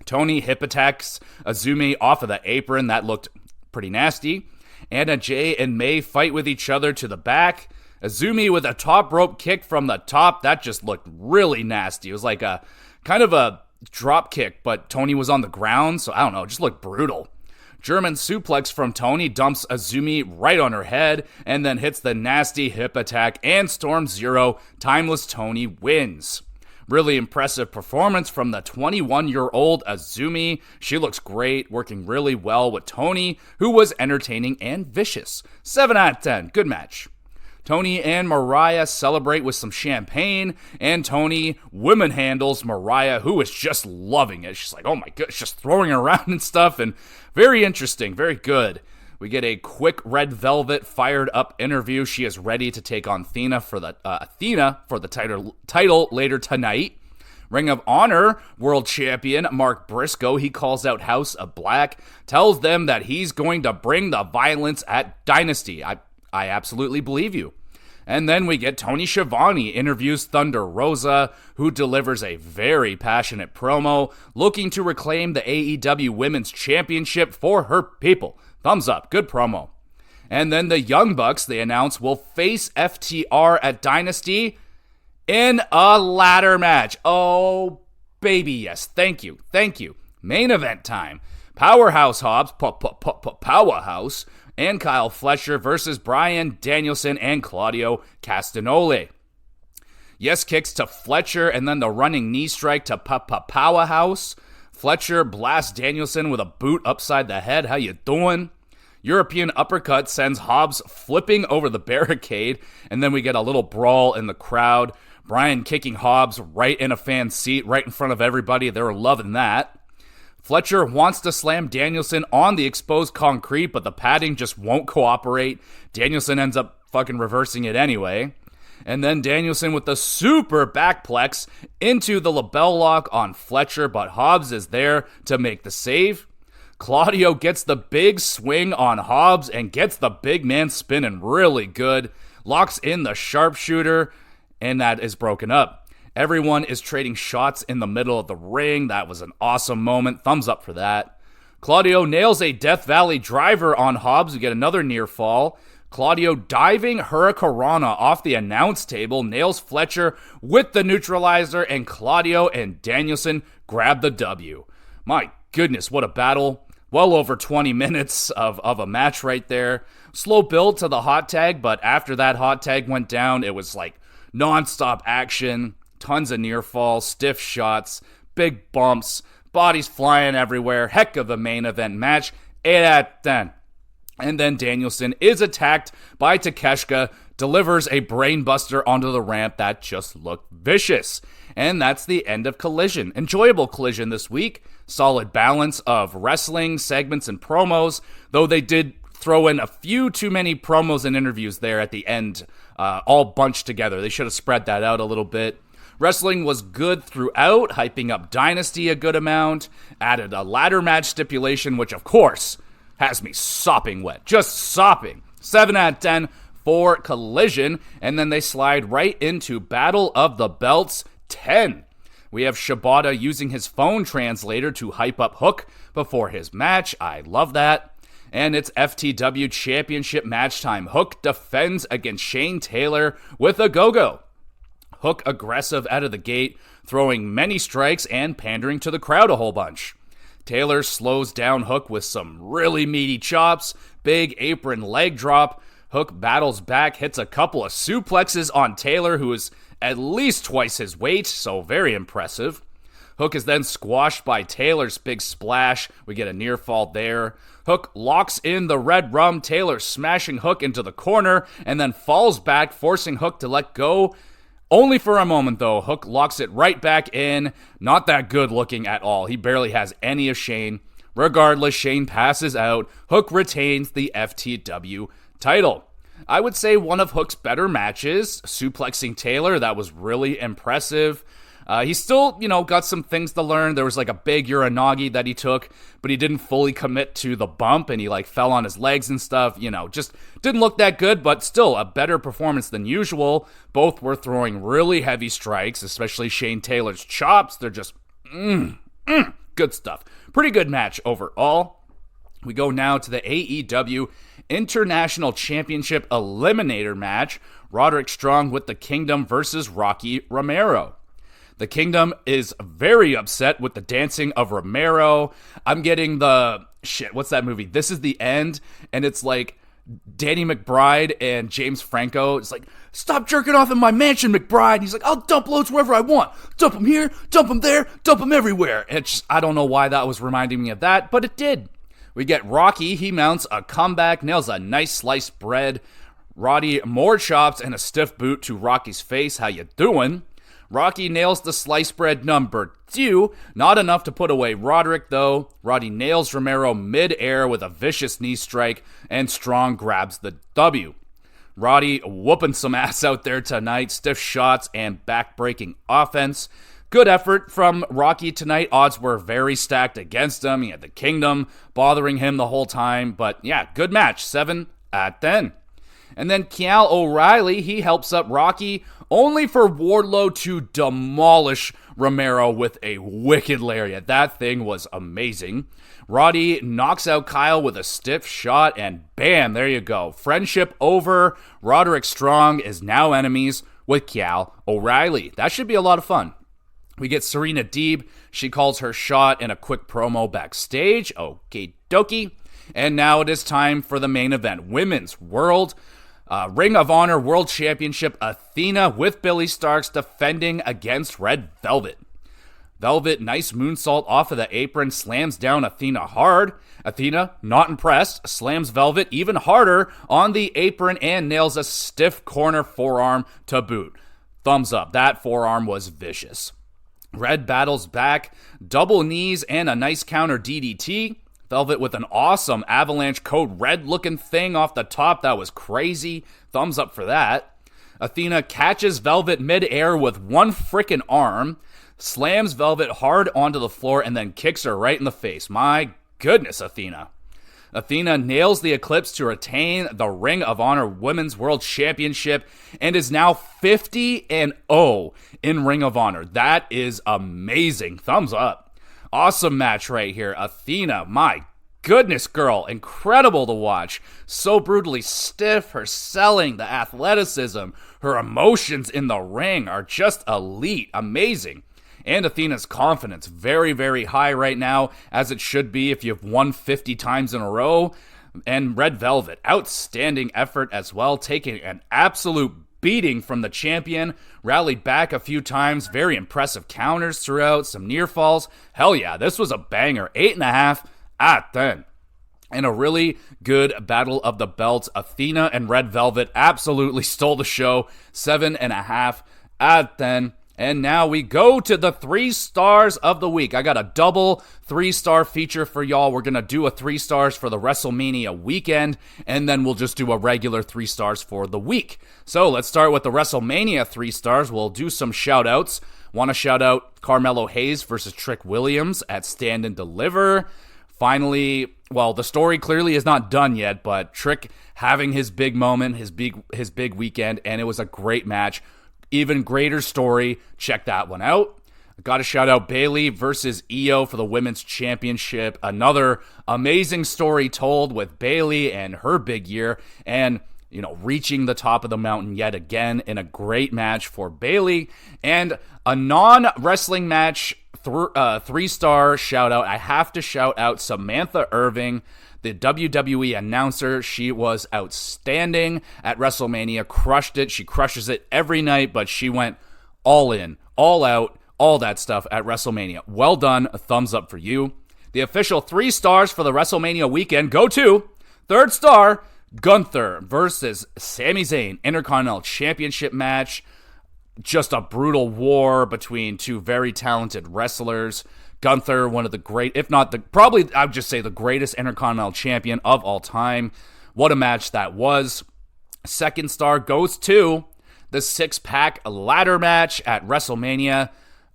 Toni hip attacks Azumi off of the apron. That looked pretty nasty. Anna Jay and May fight with each other to the back. Azumi with a top rope kick from the top. That just looked really nasty. It was like a kind of a drop kick, but Toni was on the ground, so I don't know, it just looked brutal. German suplex from Toni dumps Azumi right on her head and then hits the nasty hip attack and Storm Zero. Timeless Toni wins. Really impressive performance from the 21-year-old Azumi. She looks great, working really well with Toni, who was entertaining and vicious. 7 out of 10. Good match. Toni and Mariah celebrate with some champagne, and Toni women handles Mariah, who is just loving it. She's like, oh my gosh, just throwing her around and stuff, and very interesting, very good. We get a quick Red Velvet fired up interview. She is ready to take on Athena for the title later tonight. Ring of Honor World Champion Mark Briscoe, he calls out House of Black, tells them that he's going to bring the violence at Dynasty. I absolutely believe you. And then we get Tony Schiavone interviews Thunder Rosa, who delivers a very passionate promo, looking to reclaim the AEW Women's Championship for her people. Thumbs up, good promo. And then the Young Bucks, they announce, will face FTR at Dynasty in a ladder match. Oh, baby, yes, thank you. Main event time. Powerhouse Hobbs, Powerhouse, and Kyle Fletcher versus Bryan Danielson and Claudio Castagnoli. Yes kicks to Fletcher and then the running knee strike to Powerhouse. Fletcher blasts Danielson with a boot upside the head. How you doing? European uppercut sends Hobbs flipping over the barricade, and then we get a little brawl in the crowd. Bryan kicking Hobbs right in a fan seat, right in front of everybody. They were loving that. Fletcher wants to slam Danielson on the exposed concrete, but the padding just won't cooperate. Danielson ends up fucking reversing it anyway. And then Danielson with the super backplex into the label lock on Fletcher, but Hobbs is there to make the save. Claudio gets the big swing on Hobbs and gets the big man spinning really good. Locks in the sharpshooter, and that is broken up. Everyone is trading shots in the middle of the ring. That was an awesome moment. Thumbs up for that. Claudio nails a Death Valley driver on Hobbs. We get another near fall. Claudio diving Hurricanrana off the announce table, nails Fletcher with the neutralizer, and Claudio and Danielson grab the W. My goodness, what a battle. Well over 20 minutes of a match right there. Slow build to the hot tag, but after that hot tag went down, it was like non-stop action. Tons of near falls, stiff shots, big bumps, bodies flying everywhere. Heck of a main event match. 8 out of 10. And then Danielson is attacked by Takeshita, delivers a brainbuster onto the ramp that just looked vicious. And that's the end of Collision. Enjoyable Collision this week. Solid balance of wrestling, segments, and promos, though they did throw in a few too many promos and interviews there at the end, all bunched together. They should have spread that out a little bit. Wrestling was good throughout, hyping up Dynasty a good amount, added a ladder match stipulation, which of course has me sopping wet, just sopping. 7 out of 10 for Collision, and then they slide right into Battle of the Belts 10. We have Shibata using his phone translator to hype up Hook before his match. I love that. And it's FTW Championship match time. Hook defends against Shane Taylor with a go-go. Hook aggressive out of the gate, throwing many strikes and pandering to the crowd a whole bunch. Taylor slows down Hook with some really meaty chops, big apron leg drop. Hook battles back, hits a couple of suplexes on Taylor, who is at least twice his weight, so very impressive. Hook is then squashed by Taylor's big splash. We get a near fall there. Hook locks in the red rum, Taylor smashing Hook into the corner, and then falls back, forcing Hook to let go Only for a moment, though. Hook locks it right back in. Not that good looking at all. He barely has any of Shane. Regardless, Shane passes out. Hook retains the FTW title. I would say one of Hook's better matches, suplexing Taylor. That was really impressive. He still, got some things to learn. There was like a big Uranagi that he took, but he didn't fully commit to the bump, and he fell on his legs and stuff. Just didn't look that good, but still a better performance than usual. Both were throwing really heavy strikes, especially Shane Taylor's chops. They're just, good stuff. Pretty good match overall. We go now to the AEW International Championship Eliminator match. Roderick Strong with the Kingdom versus Rocky Romero. The Kingdom is very upset with the dancing of Romero. I'm getting what's that movie? This Is the End, and it's like Danny McBride and James Franco. It's like, stop jerking off in my mansion, McBride. He's like, I'll dump loads wherever I want. Dump them here, dump them there, dump them everywhere. And I don't know why that was reminding me of that, but it did. We get Rocky. He mounts a comeback, nails a nice sliced bread. Roddy, more chops and a stiff boot to Rocky's face. How you doing? Rocky nails the sliced bread number 2. Not enough to put away Roderick, though. Roddy nails Romero mid-air with a vicious knee strike, and Strong grabs the W. Roddy whooping some ass out there tonight. Stiff shots and back-breaking offense. Good effort from Rocky tonight. Odds were very stacked against him. He had the Kingdom bothering him the whole time. But yeah, good match. 7 out of 10. And then Kyle O'Reilly, he helps up Rocky, only for Wardlow to demolish Romero with a wicked lariat. That thing was amazing. Roddy knocks out Kyle with a stiff shot, and bam, there you go. Friendship over. Roderick Strong is now enemies with Kyle O'Reilly. That should be a lot of fun. We get Serena Deeb. She calls her shot in a quick promo backstage. Okie dokie. And now it is time for the main event. Women's World Ring of Honor World Championship. Athena with Billy Starks defending against Red Velvet. Velvet, nice moonsault off of the apron, slams down Athena hard. Athena, not impressed, slams Velvet even harder on the apron and nails a stiff corner forearm to boot. Thumbs up, that forearm was vicious. Red battles back, double knees and a nice counter DDT. Velvet with an awesome Avalanche Code Red looking thing off the top. That was crazy. Thumbs up for that. Athena catches Velvet mid-air with one frickin' arm, slams Velvet hard onto the floor, and then kicks her right in the face. My goodness, Athena. Athena nails the Eclipse to retain the Ring of Honor Women's World Championship and is now 50-0 in Ring of Honor. That is amazing. Thumbs up. Awesome match right here. Athena, my goodness, girl. Incredible to watch. So brutally stiff. Her selling, the athleticism, her emotions in the ring are just elite. Amazing. And Athena's confidence, very, very high right now, as it should be if you've won 50 times in a row. And Red Velvet, outstanding effort as well, taking an absolute beating from the champion, rallied back a few times, very impressive counters throughout, some near falls. Hell yeah, this was a banger. 8.5 out of 10. And a really good battle of the belts. Athena and Red Velvet absolutely stole the show. 7.5 out of 10. And now we go to the 3 stars of the week. I got a double 3-star feature for y'all. We're going to do a 3 stars for the WrestleMania weekend, and then we'll just do a regular 3 stars for the week. So let's start with the WrestleMania 3 stars. We'll do some shout outs. Want to shout out Carmelo Hayes versus Trick Williams at Stand and Deliver. Finally, well, the story clearly is not done yet, but Trick having his big moment, his big weekend, and it was a great match. Even greater story. Check that one out. Got to shout out Bayley versus Io for the Women's Championship. Another amazing story told with Bayley and her big year and, reaching the top of the mountain yet again in a great match for Bayley. And a non-wrestling match, 3-star shout out. I have to shout out Samantha Irving, the WWE announcer. She was outstanding at WrestleMania, crushed it. She crushes it every night, but she went all in, all out, all that stuff at WrestleMania. Well done. A thumbs up for you. The official 3 stars for the WrestleMania weekend go to 3rd star, Gunther versus Sami Zayn, Intercontinental Championship match. just a brutal war between two very talented wrestlers. Gunther, one of the great, if not the, probably I would just say the greatest Intercontinental Champion of all time. What a match that was. Second star goes to the 6-pack ladder match at WrestleMania.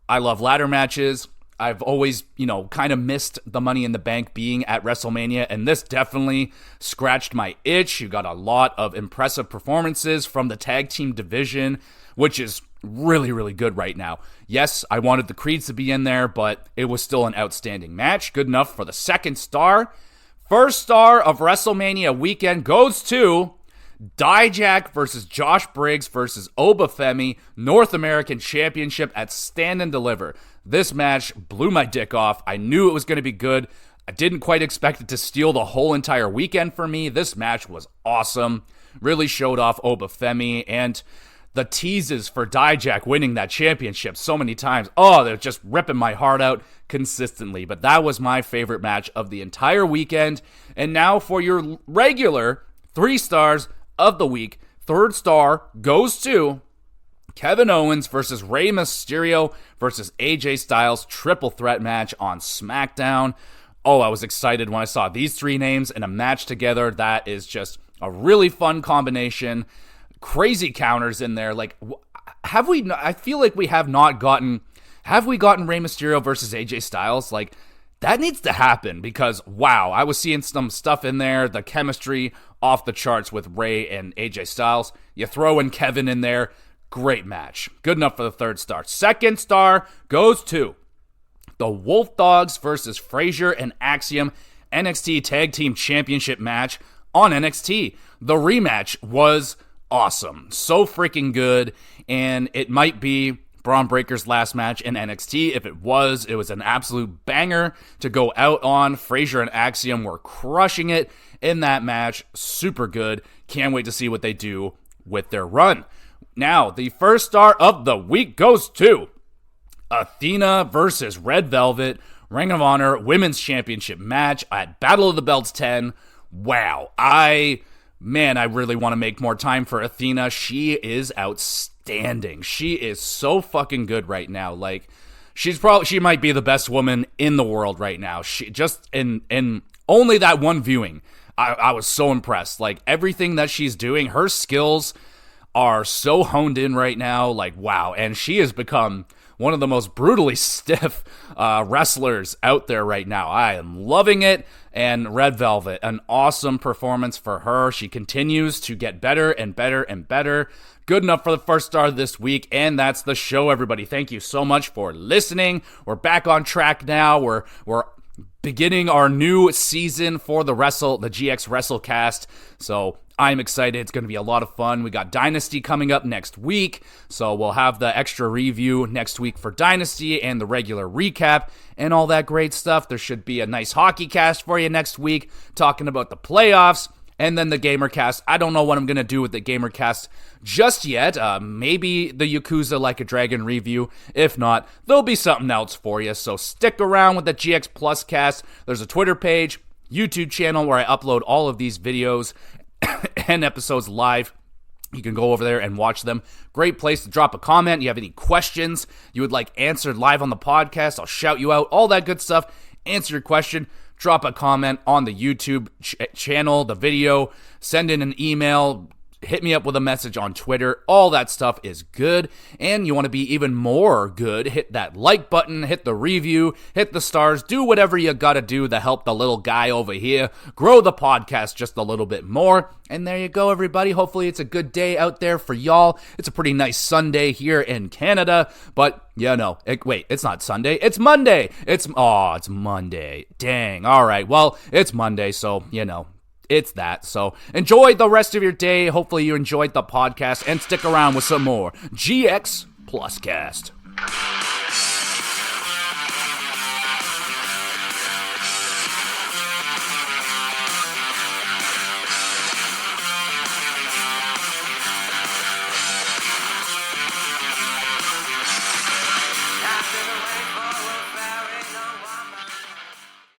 I love ladder matches. I've always, kind of missed the Money in the Bank being at WrestleMania, and this definitely scratched my itch. You got a lot of impressive performances from the tag team division, which is really, really good right now. Yes, I wanted the Creeds to be in there, but it was still an outstanding match. Good enough for the second star. First star of WrestleMania weekend goes to Dijak versus Josh Briggs versus Obafemi North American Championship at Stand and Deliver. This match blew my dick off. I knew it was going to be good. I didn't quite expect it to steal the whole entire weekend for me. This match was awesome. Really showed off Obafemi and the teases for Dijak winning that championship so many times. Oh, they're just ripping my heart out consistently. But that was my favorite match of the entire weekend. And now for your regular 3 stars of the week. Third star goes to Kevin Owens versus Rey Mysterio versus AJ Styles triple threat match on SmackDown. Oh, I was excited when I saw these 3 names in a match together. That is just a really fun combination. Crazy counters in there. Like, I feel like we have not gotten, have we gotten Rey Mysterio versus AJ Styles? Like, that needs to happen because, wow, I was seeing some stuff in there. The chemistry off the charts with Rey and AJ Styles. You throw in Kevin in there. Great match. Good enough for the third star. Second star goes to the Wolf Dogs versus Frazier and Axiom NXT Tag Team Championship match on NXT. The rematch was awesome. So freaking good. And it might be Braun Breaker's last match in NXT. If it was an absolute banger to go out on. Frazier and Axiom were crushing it in that match. Super good. Can't wait to see what they do with their run. Now, the first star of the week goes to Athena versus Red Velvet Ring of Honor Women's Championship match at Battle of the Belts 10. Wow. I really want to make more time for Athena. She is outstanding. She is so fucking good right now. Like, she might be the best woman in the world right now. She just in only that one viewing, I was so impressed. Like, everything that she's doing, her skills are so honed in right now. Like, wow. And she has become one of the most brutally stiff wrestlers out there right now. I am loving it. And Red Velvet, an awesome performance for her. She continues to get better and better and better. Good enough for the first star this week. And that's the show, everybody. Thank you so much for listening. We're back on track now. We're beginning our new season for the GX WrestleCast. So I'm excited. It's going to be a lot of fun. We got Dynasty coming up next week, so we'll have the extra review next week for Dynasty and the regular recap and all that great stuff. There should be a nice hockey cast for you next week, talking about the playoffs, and then the Gamercast. I don't know what I'm going to do with the Gamercast just yet. Maybe the Yakuza Like a Dragon review. If not, there'll be something else for you, so stick around with the GX Plus cast. There's a Twitter page, YouTube channel where I upload all of these videos and episodes live. You can go over there and watch them. Great place to drop a comment. You have any questions you would like answered live on the podcast, I'll shout you out. All that good stuff. Answer your question. Drop a comment on the YouTube channel, the video. Send in an email. Hit me up with a message on Twitter. All that stuff is good. And you want to be even more good, hit that like button, hit the review, hit the stars, do whatever you gotta do to help the little guy over here grow the podcast just a little bit more. And there you go, everybody. Hopefully it's a good day out there for y'all. It's a pretty nice Sunday here in Canada, but wait, it's not Sunday. It's Monday. It's Monday. Dang. All right. Well, it's Monday, so, it's that. So enjoy the rest of your day. Hopefully you enjoyed the podcast and stick around with some more GX Plus Cast.